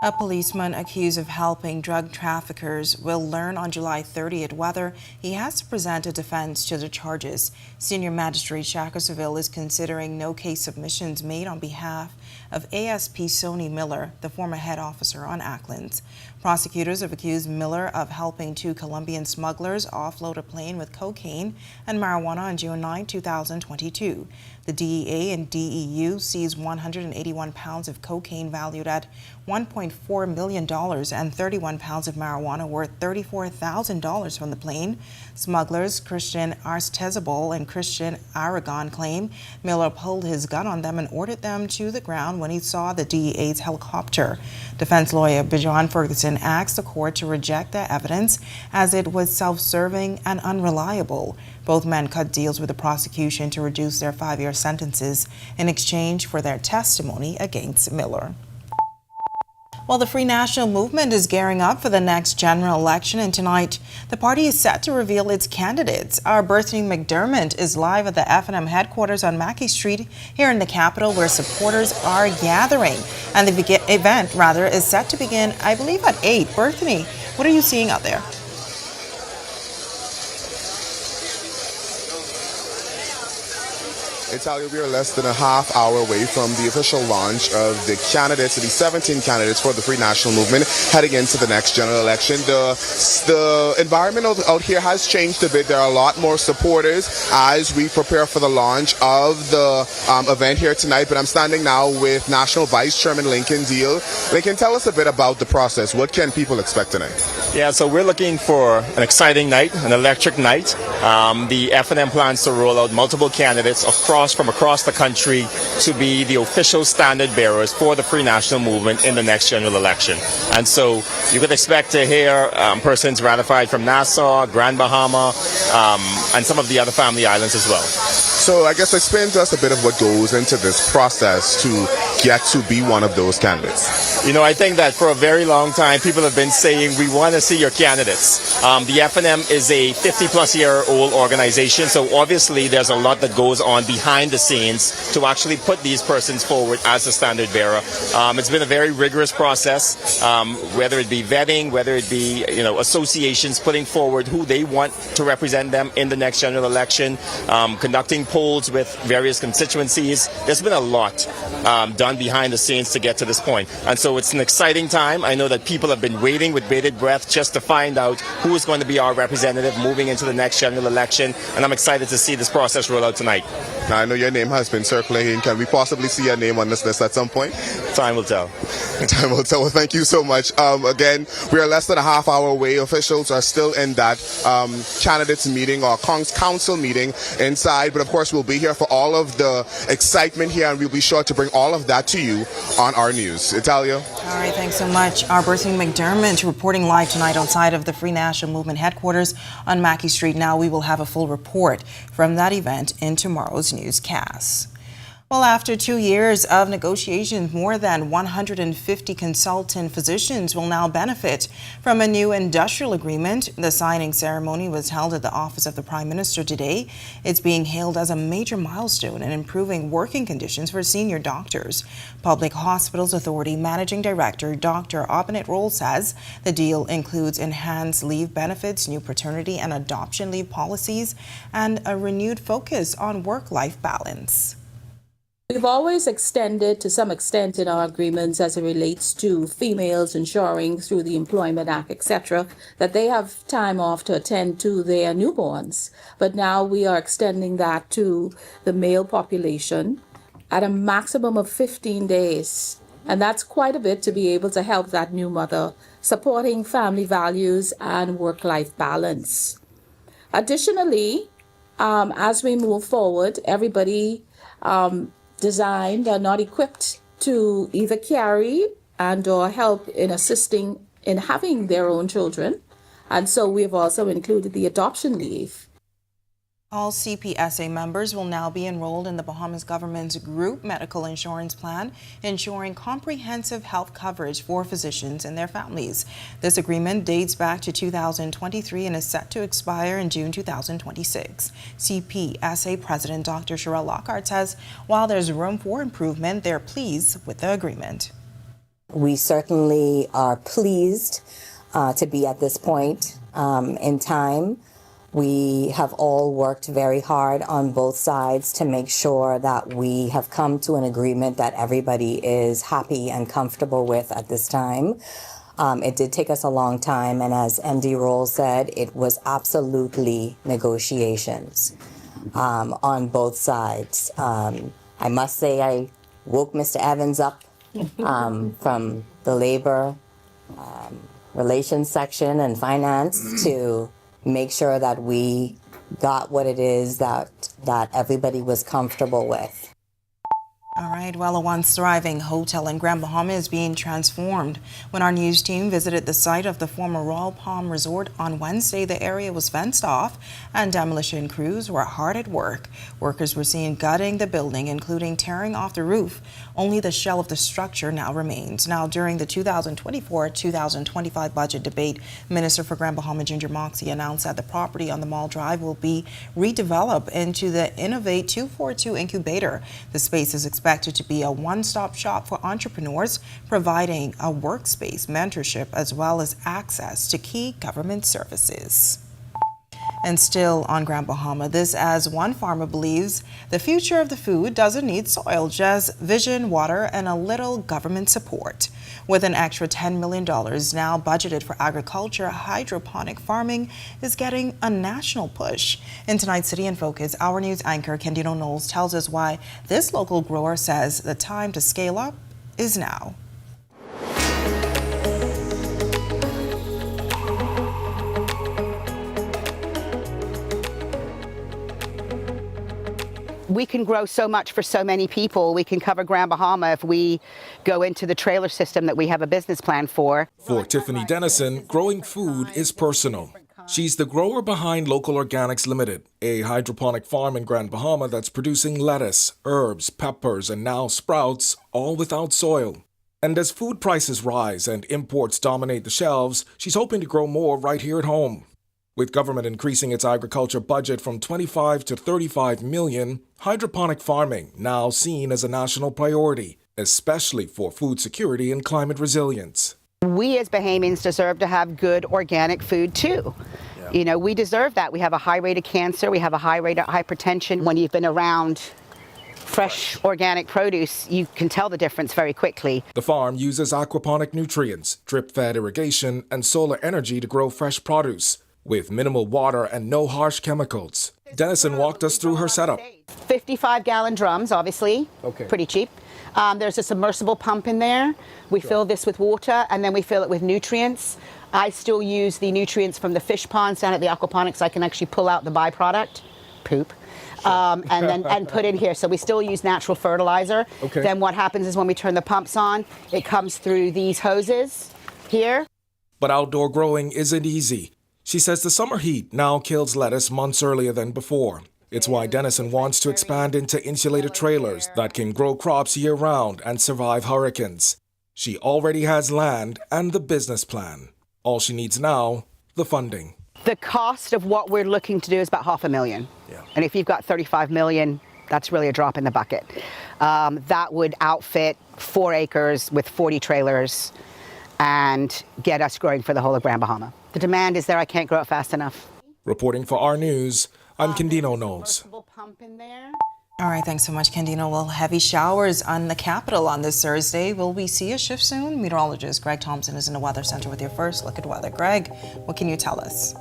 Speaker 19: A policeman accused of helping drug traffickers will learn on July 30th whether he has to present a defense to the charges. Senior Magistrate Shaka Seville is considering no case submissions made on behalf of ASP Sony Miller, the former head officer on Acklands. Prosecutors have accused Miller of helping two Colombian smugglers offload a plane with cocaine and marijuana on June 9, 2022. The DEA and DEU seized 181 pounds of cocaine valued at $1.4 million and 31 pounds of marijuana worth $34,000 from the plane. Smugglers Christian Arstezabal and Christian Aragon claim Miller pulled his gun on them and ordered them to the ground when he saw the DEA's helicopter. Defense lawyer Bijan Ferguson asked the court to reject the evidence as it was self-serving and unreliable. Both men cut deals with the prosecution to reduce their 5-year sentences in exchange for their testimony against Miller. Well, the Free National Movement is gearing up for the next general election, and tonight the party is set to reveal its candidates. Our Berthany McDermott is live at the F&M headquarters on Mackey Street here in the capital, where supporters are gathering. And the event, is set to begin, I believe, at 8. Berthany, what are you seeing out there?
Speaker 2: Italia, we are less than a half hour away from the official launch of the candidates, the 17 candidates for the Free National Movement heading into the next general election. The environment out here has changed a bit. There are a lot more supporters as we prepare for the launch of the event here tonight. But I'm standing now with National Vice Chairman Lincoln Deal. Lincoln, tell us a bit about the process. What can people expect tonight?
Speaker 4: Yeah, so we're looking for an exciting night, an electric night. The F&M plans to roll out multiple candidates from across the country to be the official standard bearers for the Free National Movement in the next general election. And so you could expect to hear persons ratified from Nassau, Grand Bahama, and some of the other family islands as well.
Speaker 2: So I guess explain to us a bit of what goes into this process to get to be one of those candidates.
Speaker 4: You know, I think that for a very long time, people have been saying, we want to see your candidates. The F&M is a 50-plus-year-old organization, so obviously there's a lot that goes on behind the scenes to actually put these persons forward as a standard bearer. It's been a very rigorous process, whether it be vetting, whether it be, associations putting forward who they want to represent them in the next general election, conducting polls with various constituencies. There's been a lot done behind the scenes to get to this point. And so it's an exciting time. I know that people have been waiting with bated breath just to find out who is going to be our representative moving into the next general election. And I'm excited to see this process roll out tonight.
Speaker 2: Now, I know your name has been circulating. Can we possibly see your name on this list at some point?
Speaker 4: Time will tell.
Speaker 2: Time will tell. Well, thank you so much. Again, we are less than a half hour away. Officials are still in that candidates meeting or council meeting inside. But of course, we'll be here for all of the excitement here, and we'll be sure to bring all of that to you on our news. Italia.
Speaker 19: All right, thanks so much. Our Berthany McDermott reporting live tonight outside of the Free National Movement headquarters on Mackey Street. Now we will have a full report from that event in tomorrow's newscast. Well, after 2 years of negotiations, more than 150 consultant physicians will now benefit from a new industrial agreement. The signing ceremony was held at the office of the Prime Minister today. It's being hailed as a major milestone in improving working conditions for senior doctors. Public Hospitals Authority Managing Director Dr. Abinit Roll says the deal includes enhanced leave benefits, new paternity and adoption leave policies, and a renewed focus on work-life balance.
Speaker 5: We've always extended to some extent in our agreements as it relates to females ensuring through the Employment Act, etc., that they have time off to attend to their newborns. But now we are extending that to the male population at a maximum of 15 days. And that's quite a bit to be able to help that new mother, supporting family values and work-life balance. Additionally, as we move forward, everybody designed are not equipped to either carry and or help in assisting in having their own children. And so we've also included the adoption leave.
Speaker 19: All CPSA members will now be enrolled in the Bahamas government's group medical insurance plan, ensuring comprehensive health coverage for physicians and their families. This agreement dates back to 2023 and is set to expire in June 2026. CPSA President Dr. Sherelle Lockhart says while there's room for improvement, they're pleased with the agreement.
Speaker 6: We certainly are pleased to be at this point in time. We have all worked very hard on both sides to make sure that we have come to an agreement that everybody is happy and comfortable with at this time. It did take us a long time, and as MD Roll said, it was absolutely negotiations on both sides. I must say I woke Mr. Evans up from the labor relations section and finance to make sure that we got what it is that everybody was comfortable with.
Speaker 19: All right, well, a once thriving hotel in Grand Bahama is being transformed. When our news team visited the site of the former Royal Palm Resort on Wednesday, the area was fenced off and demolition crews were hard at work. Workers were seen gutting the building, including tearing off the roof. Only the shell of the structure now remains. Now, during the 2024-2025 budget debate, Minister for Grand Bahama Ginger Moxie announced that the property on the Mall Drive will be redeveloped into the Innovate 242 incubator. The space is expected to be a one-stop shop for entrepreneurs, providing a workspace, mentorship, as well as access to key government services. And still on Grand Bahama, this as one farmer believes the future of the food doesn't need soil, just vision, water, and a little government support. With an extra $10 million now budgeted for agriculture, hydroponic farming is getting a national push. In tonight's City in Focus, our news anchor Candino Knowles tells us why this local grower says the time to scale up is now.
Speaker 7: We can grow so much for so many people. We can cover Grand Bahama if we go into the trailer system that we have a business plan for.
Speaker 10: For Tiffany Dennison, growing food is personal. She's the grower behind Local Organics Limited, a hydroponic farm in Grand Bahama that's producing lettuce, herbs, peppers, and now sprouts, all without soil. And as food prices rise and imports dominate the shelves, she's hoping to grow more right here at home. With government increasing its agriculture budget from 25 to 35 million, hydroponic farming now seen as a national priority, especially for food security and climate resilience.
Speaker 7: We as Bahamians deserve to have good organic food too. Yeah. You know, we deserve that. We have a high rate of cancer, we have a high rate of hypertension. When you've been around fresh organic produce, you can tell the difference very quickly.
Speaker 10: The farm uses aquaponic nutrients, drip-fed irrigation, and solar energy to grow fresh produce, with minimal water and no harsh chemicals. Dennison walked us through her setup.
Speaker 7: 55-gallon drums, obviously, pretty cheap. There's a submersible pump in there. We fill this with water and then we fill it with nutrients. I still use the nutrients from the fish ponds down at the aquaponics. I can actually pull out the byproduct, poop, and put in here. So we still use natural fertilizer. Then what happens is when we turn the pumps on, it comes through these hoses here.
Speaker 10: But outdoor growing isn't easy. She says the summer heat now kills lettuce months earlier than before. It's why Dennison wants to expand into insulated trailers that can grow crops year-round and survive hurricanes. She already has land and the business plan. All she needs now, the funding.
Speaker 7: The cost of what we're looking to do is about $500,000. Yeah. And if you've got 35 million, that's really a drop in the bucket. That would outfit 4 acres with 40 trailers and get us growing for the whole of Grand Bahama. The demand is there. I can't grow it fast enough.
Speaker 10: Reporting for our news, I'm Candino Knowles.
Speaker 19: All right, thanks so much, Candino. Well, heavy showers on the capital on this Thursday. Will we see a shift soon? Meteorologist Greg Thompson is in the Weather Center with your first look at weather. Greg, what can you tell us?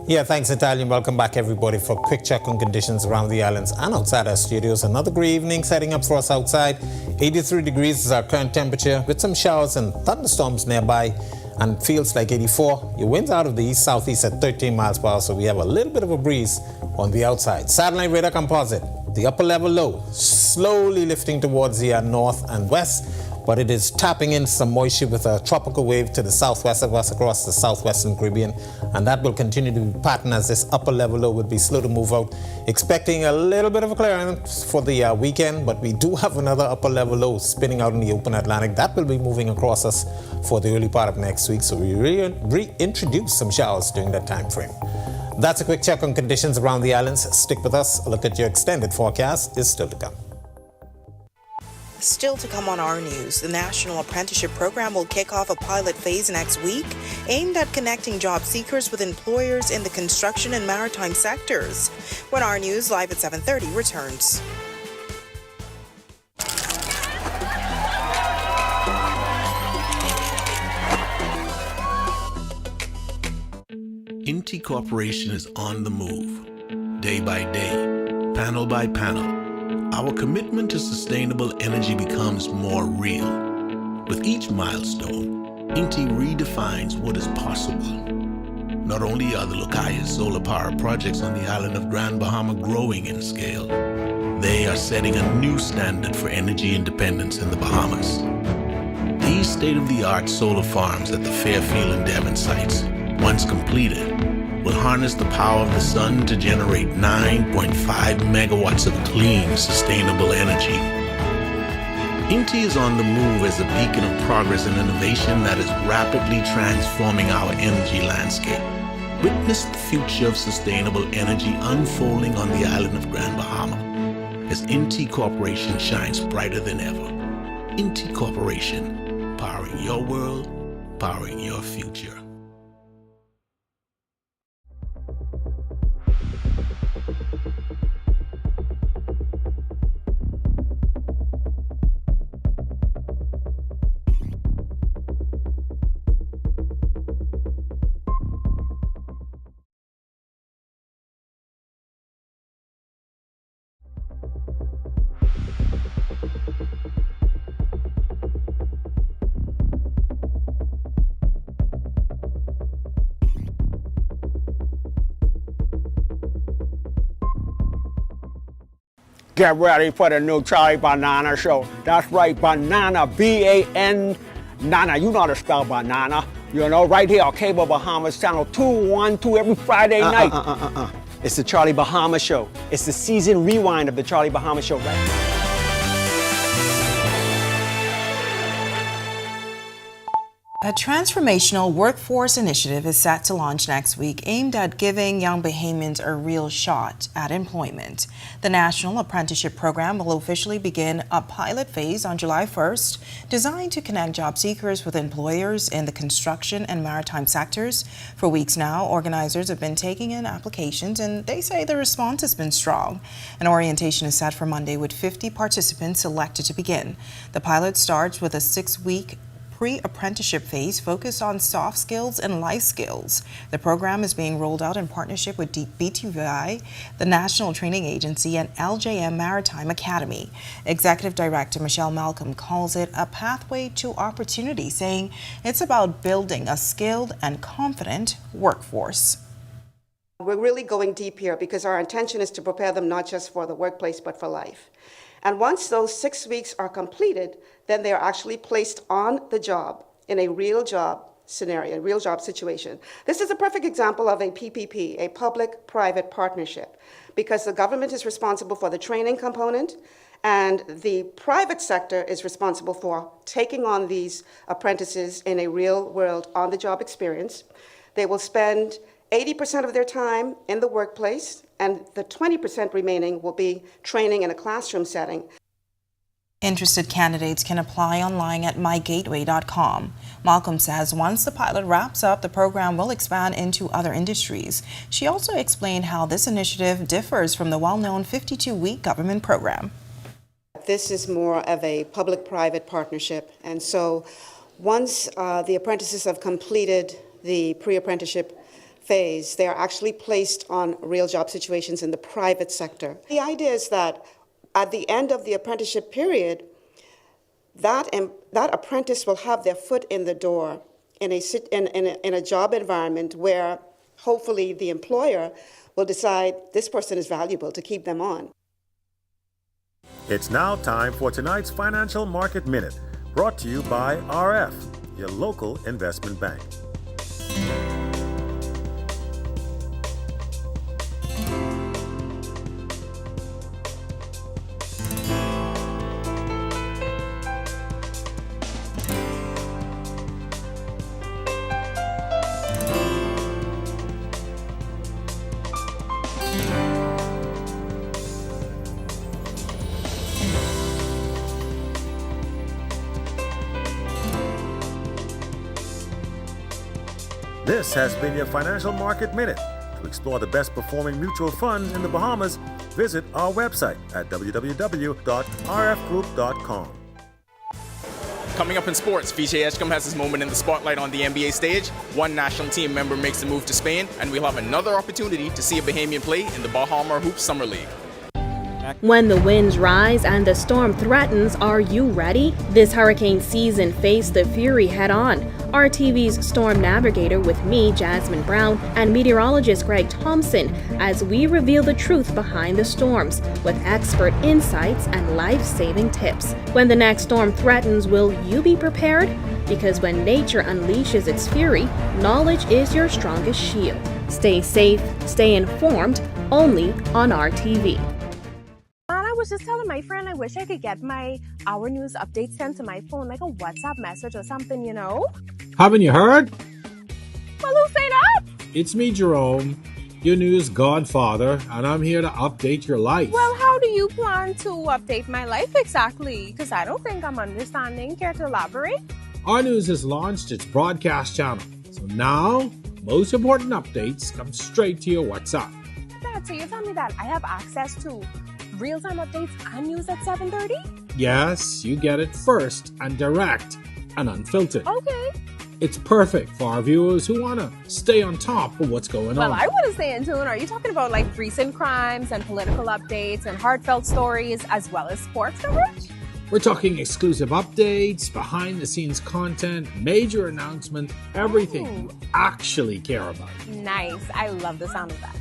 Speaker 11: Yeah, thanks, Natalia. Welcome back, everybody, for a quick check on conditions around the islands and outside our studios. Another great evening setting up for us outside. 83 degrees is our current temperature with some showers and thunderstorms nearby, and feels like 84. Your winds out of the east-southeast at 13 miles per hour, so we have a little bit of a breeze on the outside. Satellite radar composite, the upper level low, slowly lifting towards the north and west, but it is tapping in some moisture with a tropical wave to the southwest of us across the southwestern Caribbean, and that will continue to be pattern as this upper level low will be slow to move out. Expecting a little bit of a clearance for the weekend, but we do have another upper level low spinning out in the open Atlantic. That will be moving across us for the early part of next week, so we reintroduce some showers during that time frame. That's a quick check on conditions around the islands. Stick with us. A look at your extended forecast is still to come.
Speaker 19: Still to come on our news, the National Apprenticeship Program will kick off a pilot phase next week aimed at connecting job seekers with employers in the construction and maritime sectors. When our news live at 7:30 returns.
Speaker 26: Inti Corporation is on the move, day by day, panel by panel. Our commitment to sustainable energy becomes more real. With each milestone, Inti redefines what is possible. Not only are the Lucayas solar power projects on the island of Grand Bahama growing in scale, they are setting a new standard for energy independence in the Bahamas. These state-of-the-art solar farms at the Fairfield and Devon sites, once completed, will harness the power of the sun to generate 9.5 megawatts of clean, sustainable energy. Inti is on the move as a beacon of progress and innovation that is rapidly transforming our energy landscape. Witness the future of sustainable energy unfolding on the island of Grand Bahama as Inti Corporation shines brighter than ever. Inti Corporation, powering your world, powering your future.
Speaker 12: Get ready for the new Charlie Banana Show. That's right, Banana, B-A-N, Nana. You know how to spell banana. You know, right here on Cable Bahamas Channel 212 every Friday night.
Speaker 13: It's the Charlie Bahama Show. It's the season rewind of the Charlie Bahama Show, right?
Speaker 19: A transformational workforce initiative is set to launch next week aimed at giving young Bahamians a real shot at employment. The National Apprenticeship Program will officially begin a pilot phase on July 1st, designed to connect job seekers with employers in the construction and maritime sectors. For weeks now, organizers have been taking in applications and they say the response has been strong. An orientation is set for Monday with 50 participants selected to begin. The pilot starts with a 6-week pre-apprenticeship phase focused on soft skills and life skills. The program is being rolled out in partnership with BTVI, the National Training Agency, and LJM Maritime Academy. Executive Director Michelle Malcolm calls it a pathway to opportunity, saying it's about building a skilled and confident workforce.
Speaker 8: We're really going deep here because our intention is to prepare them not just for the workplace but for life. And once those 6 weeks are completed, then they are actually placed on the job in a real job scenario, a real job situation. This is a perfect example of a PPP, a public-private partnership, because the government is responsible for the training component and the private sector is responsible for taking on these apprentices in a real-world on-the-job experience. They will spend 80% of their time in the workplace, and the 20% remaining will be training in a classroom setting.
Speaker 19: Interested candidates can apply online at mygateway.com. Malcolm says once the pilot wraps up, the program will expand into other industries. She also explained how this initiative differs from the well-known 52-week government program.
Speaker 8: This is more of a public-private partnership, and so once the apprentices have completed the pre-apprenticeship phase, they are actually placed on real job situations in the private sector. The idea is that at the end of the apprenticeship period, that apprentice will have their foot in the door in a job environment where hopefully the employer will decide this person is valuable to keep them on.
Speaker 9: It's now time for tonight's Financial Market Minute, brought to you by RF, your local investment bank. This has been your Financial Market Minute. To explore the best performing mutual funds in the Bahamas, visit our website at www.rfgroup.com.
Speaker 1: Coming up in sports, VJ Edgecombe has his moment in the spotlight on the NBA stage. One national team member makes a move to Spain, and we'll have another opportunity to see a Bahamian play in the Bahama Hoops Summer League.
Speaker 14: When the winds rise and the storm threatens, are you ready? This hurricane season, face the fury head on. RTV's Storm Navigator with me, Jasmine Brown, and meteorologist Greg Thompson as we reveal the truth behind the storms with expert insights and life-saving tips. When the next storm threatens, will you be prepared? Because when nature unleashes its fury, knowledge is your strongest shield. Stay safe, stay informed, only on RTV.
Speaker 15: I was just telling my friend I wish I could get my Our News updates sent to my phone, like a WhatsApp message or something, you know?
Speaker 16: Haven't you heard?
Speaker 15: Well, who say that?
Speaker 16: It's me, Jerome, your news godfather, and I'm here to update your life.
Speaker 15: Well, how do you plan to update my life exactly? Because I don't think I'm understanding. Care to elaborate?
Speaker 16: Our News has launched its broadcast channel, so now most important updates come straight to your WhatsApp.
Speaker 15: Dad, so you tell me that I have access to real-time updates and news at 7:30?
Speaker 16: Yes, you get it first and direct and unfiltered.
Speaker 15: Okay.
Speaker 16: It's perfect for our viewers who want to stay on top of what's going
Speaker 15: Well,
Speaker 16: on.
Speaker 15: I want to stay in tune. Are you talking about like recent crimes and political updates and heartfelt stories as well as sports coverage?
Speaker 16: We're talking exclusive updates, behind-the-scenes content, major announcement, everything you actually care about.
Speaker 15: Nice. I love the sound of that.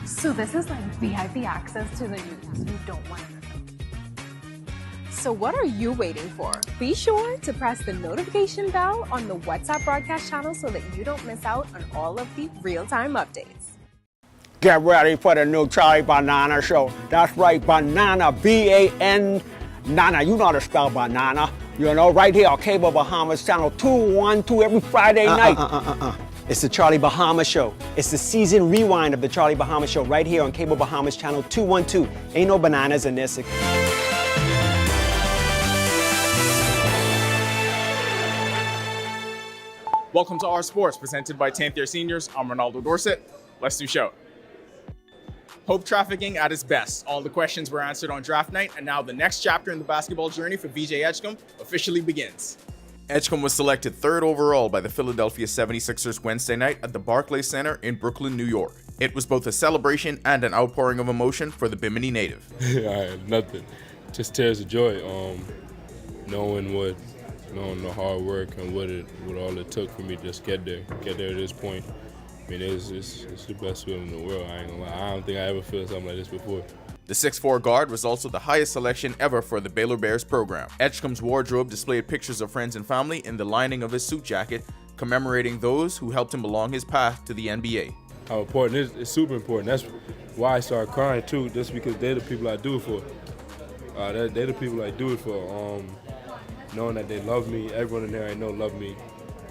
Speaker 15: So this is like VIP access to the news you don't want to miss out. So what are you waiting for? Be sure to press the notification bell on the WhatsApp broadcast channel so that you don't miss out on all of the real-time updates.
Speaker 12: Get ready for the new Charlie Banana Show. That's right, Banana, B-A-N, Nana. You know how to spell banana. You know, right here on Cable Bahamas Channel 212 every Friday night.
Speaker 13: It's the Charlie Bahama Show. It's the season rewind of the Charlie Bahama Show right here on Cable Bahamas Channel 212. Ain't no bananas in this.
Speaker 1: Welcome to Our Sports, presented by 10th Year Seniors. I'm Ronaldo Dorset. Let's do show. Hope trafficking at its best. All the questions were answered on draft night, and now the next chapter in the basketball journey for VJ Edgecombe officially begins. Edgecombe was selected 3rd overall by the Philadelphia 76ers Wednesday night at the Barclays Center in Brooklyn, New York. It was both a celebration and an outpouring of emotion for the Bimini native.
Speaker 17: Nothing. Just tears of joy. Knowing the hard work and what all it took for me to just get there to this point. I mean, it's the best feeling in the world. I ain't gonna lie. I don't think I ever felt something like this before.
Speaker 1: The 6'4" guard was also the highest selection ever for the Baylor Bears program. Edgecombe's wardrobe displayed pictures of friends and family in the lining of his suit jacket, commemorating those who helped him along his path to the NBA.
Speaker 17: How important it's super important. That's why I started crying too, just because they're the people I do it for. They're the people I do it for. Knowing that they love me, everyone in there I know love me.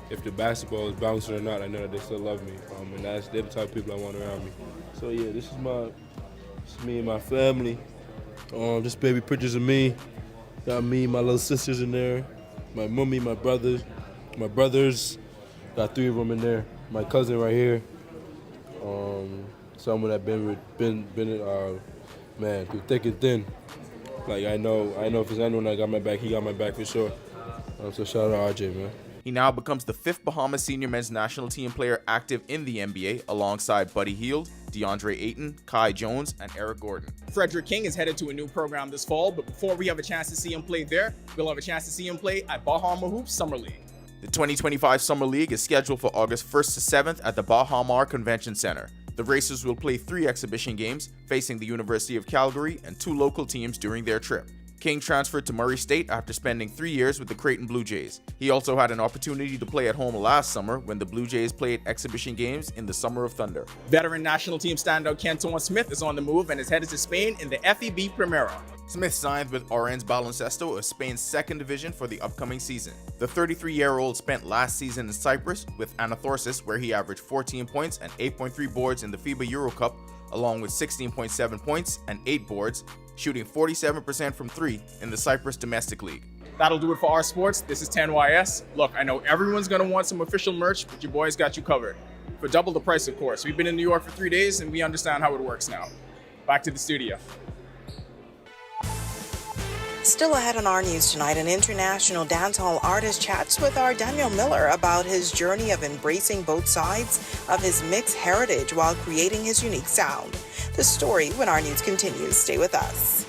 Speaker 17: If the basketball is bouncing or not, I know that they still love me. And they're the type of people I want around me. So yeah, this is me and my family. Just baby pictures of me. Got me, my little sisters in there. My mommy, my brothers. Got 3 of them in there. My cousin right here. Someone that been through thick and thin. Like I know if there's anyone that got my back, he got my back for sure. So shout out to RJ, man.
Speaker 1: He now becomes the 5th Bahamas senior men's national team player active in the NBA, alongside Buddy Hield, DeAndre Ayton, Kai Jones, and Eric Gordon. Frederick King is headed to a new program this fall, but before we have a chance to see him play there, we'll have a chance to see him play at Bahama Hoops Summer League. The 2025 Summer League is scheduled for August 1st to 7th at the Baha Mar Convention Center. The Racers will play 3 exhibition games, facing the University of Calgary and 2 local teams during their trip. King transferred to Murray State after spending 3 years with the Creighton Blue Jays. He also had an opportunity to play at home last summer when the Blue Jays played exhibition games in the Summer of Thunder. Veteran national team standout Kenton Smith is on the move and is headed to Spain in the FEB Primera. Smith signed with Orense Baloncesto of Spain's 2nd division for the upcoming season. The 33-year-old spent last season in Cyprus with Anathorsis, where he averaged 14 points and 8.3 boards in the FIBA Euro Cup, along with 16.7 points and 8 boards, shooting 47% from 3 in the Cyprus Domestic League. That'll do it for our sports. This is 10YS. Look, I know everyone's going to want some official merch, but your boys got you covered. For double the price, of course. We've been in New York for 3 days, and we understand how it works now. Back to the studio.
Speaker 19: Still ahead on our news tonight, an international dancehall artist chats with our Daniel Miller about his journey of embracing both sides of his mixed heritage while creating his unique sound. The story when our news continues. Stay with us.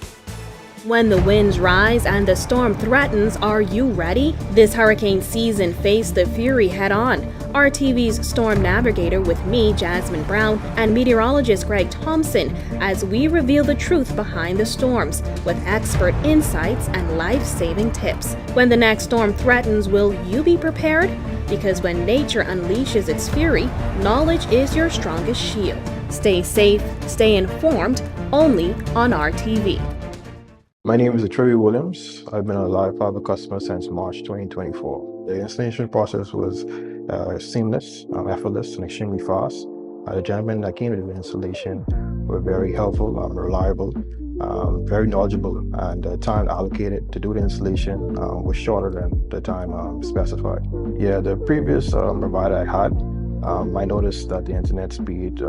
Speaker 14: When the winds rise and the storm threatens, are you ready? This hurricane season faced the fury head-on. RTV's Storm Navigator with me, Jasmine Brown, and meteorologist Greg Thompson as we reveal the truth behind the storms with expert insights and life-saving tips. When the next storm threatens, will you be prepared? Because when nature unleashes its fury, knowledge is your strongest shield. Stay safe, stay informed, only on RTV.
Speaker 18: My name is Trevi Williams. I've been a Live Fiber customer since March 2024. The installation process was seamless, effortless, and extremely fast. The gentlemen that came to the installation were very helpful, reliable, very knowledgeable, and the time allocated to do the installation was shorter than the time specified. Yeah, the previous provider I had, I noticed that the internet speed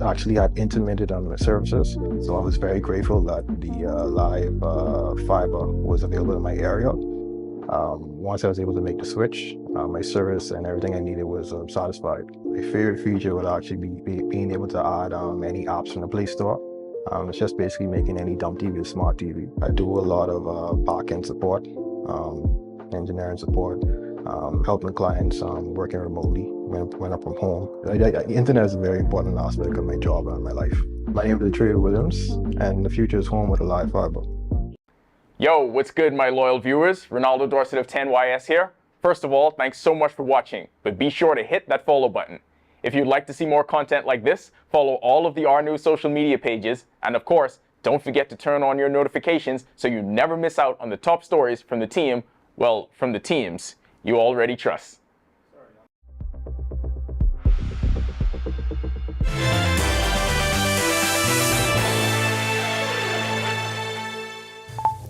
Speaker 18: actually had intermittent on the services, so I was very grateful that the live fiber was available in my area. Once I was able to make the switch, my service and everything I needed was satisfied. My favorite feature would actually be being able to add any apps from the Play Store. It's just basically making any dumb TV a smart TV. I do a lot of back-end support, engineering support, helping clients working remotely when I'm from home. The internet is a very important aspect of my job and my life. My name is Trey Williams, and the future is home with a live fiber.
Speaker 1: Yo, what's good, my loyal viewers? Ronaldo Dorset of 10YS here. First of all, thanks so much for watching, but be sure to hit that follow button. If you'd like to see more content like this, follow all of the R News social media pages, and of course, don't forget to turn on your notifications so you never miss out on the top stories from the team, well, from the teams you already trust.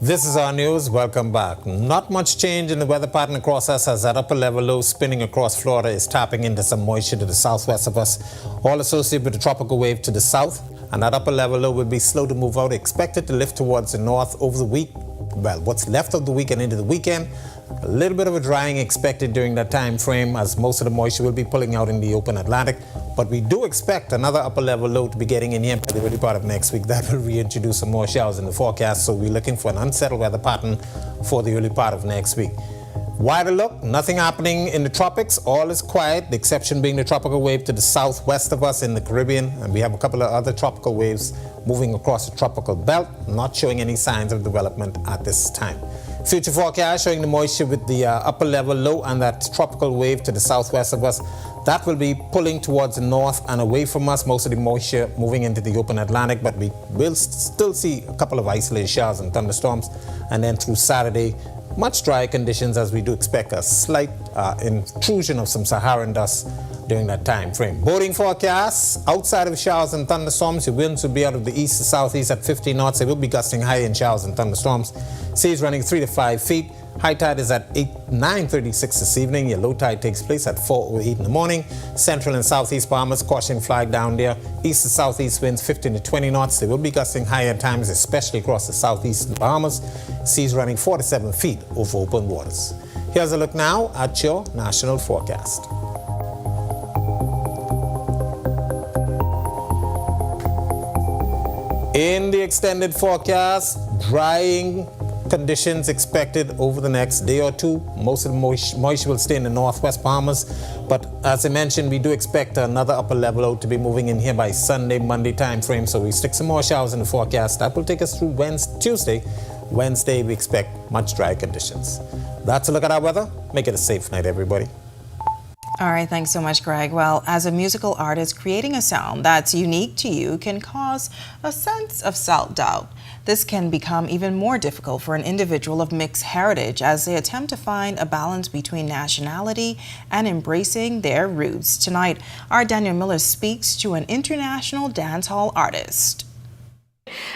Speaker 11: This is our news. Welcome back. Not much change in the weather pattern across us as that upper level low spinning across Florida is tapping into some moisture to the southwest of us, all associated with the tropical wave to the south. And that upper level low will be slow to move out, expected to lift towards the north over the week. Well, what's left of the week and into the weekend. A little bit of a drying expected during that time frame as most of the moisture will be pulling out in the open Atlantic. But we do expect another upper level low to be getting in here by the early part of next week. That will reintroduce some more showers in the forecast. So we're looking for an unsettled weather pattern for the early part of next week. Wider look, nothing happening in the tropics. All is quiet, the exception being the tropical wave to the southwest of us in the Caribbean. And we have a couple of other tropical waves moving across the tropical belt, not showing any signs of development at this time. Future forecast showing the moisture with the upper level low and that tropical wave to the southwest of us. That will be pulling towards the north and away from us, most of the moisture moving into the open Atlantic, but we will still see a couple of isolated showers and thunderstorms. And then through Saturday, much drier conditions as we do expect a slight intrusion of some Saharan dust during that time frame. Boating forecasts, outside of showers and thunderstorms, the winds will be out of the east to southeast at 50 knots. They will be gusting high in showers and thunderstorms. Seas running 3 to 5 feet. High tide is at 9:36 this evening. Your low tide takes place at 4:08 in the morning. Central and southeast Bahamas, caution flag down there. East to southeast winds 15 to 20 knots. They will be gusting higher times, especially across the southeast Bahamas. Seas running 4 to 7 feet over open waters. Here's a look now at your national forecast. In the extended forecast, drying conditions expected over the next day or two. Most of the moisture will stay in the northwest Bahamas, but as I mentioned, we do expect another upper level out to be moving in here by Sunday, Monday time frame, so we stick some more showers in the forecast. That will take us through Tuesday. Wednesday, we expect much dry conditions. That's a look at our weather. Make it a safe night, everybody.
Speaker 19: All right, thanks so much, Greg. Well, as a musical artist, creating a sound that's unique to you can cause a sense of self-doubt. This can become even more difficult for an individual of mixed heritage as they attempt to find a balance between nationality and embracing their roots. Tonight, our Daniel Miller speaks to an international dancehall artist.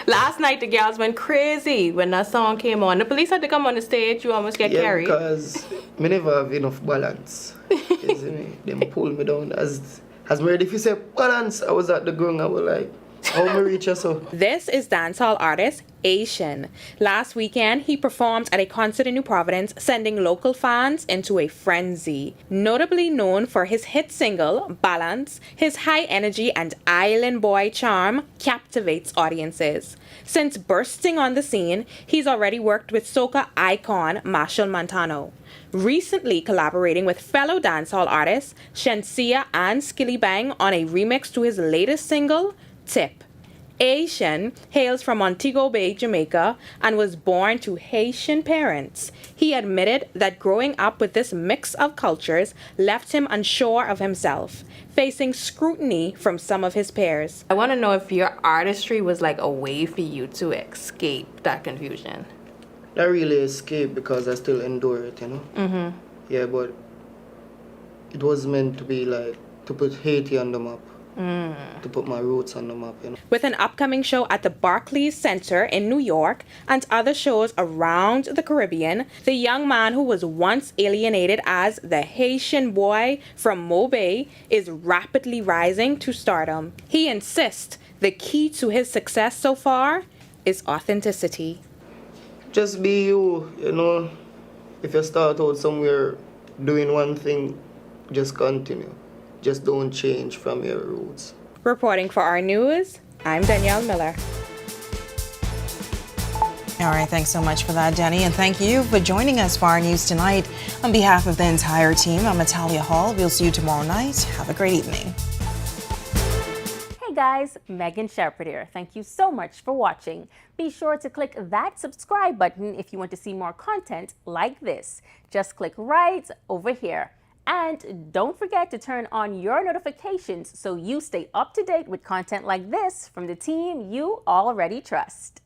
Speaker 20: Last night, the girls went crazy when that song came on. The police had to come on the stage. You almost get carried.
Speaker 21: Because me never have enough balance. You see me? Them pull me down. As me ready, if you say balance, I was at the ground. I was like, how me reach you so?
Speaker 22: This is dancehall artist Asian. Last weekend, he performed at a concert in New Providence, sending local fans into a frenzy. Notably known for his hit single, Balance, his high energy and island boy charm captivates audiences. Since bursting on the scene, he's already worked with soca icon Machel Montano, recently collaborating with fellow dancehall artists Shensia and Skilly Bang on a remix to his latest single, Tip. Asian hails from Montego Bay, Jamaica, and was born to Haitian parents. He admitted that growing up with this mix of cultures left him unsure of himself, facing scrutiny from some of his peers.
Speaker 20: I want to know if your artistry was like a way for you to escape that confusion.
Speaker 21: Not really escape because I still endure it, you know?
Speaker 20: Mm-hmm.
Speaker 21: Yeah, but it was meant to be like, to put Haiti on the map. To put my roots on the map, you know.
Speaker 22: With an upcoming show at the Barclays Center in New York and other shows around the Caribbean, the young man who was once alienated as the Haitian boy from Mobay is rapidly rising to stardom. He insists the key to his success so far is authenticity.
Speaker 21: Just be you, you know. If you start out somewhere doing one thing, just continue. Just don't change from your roots.
Speaker 22: Reporting for our news, I'm Danielle Miller.
Speaker 19: All right, thanks so much for that, Denny, and thank you for joining us for our news tonight. On behalf of the entire team, I'm Natalia Hall. We'll see you tomorrow night. Have a great evening.
Speaker 23: Hey guys, Megan Shepherd here. Thank you so much for watching. Be sure to click that subscribe button if you want to see more content like this. Just click right over here. And don't forget to turn on your notifications so you stay up to date with content like this from the team you already trust.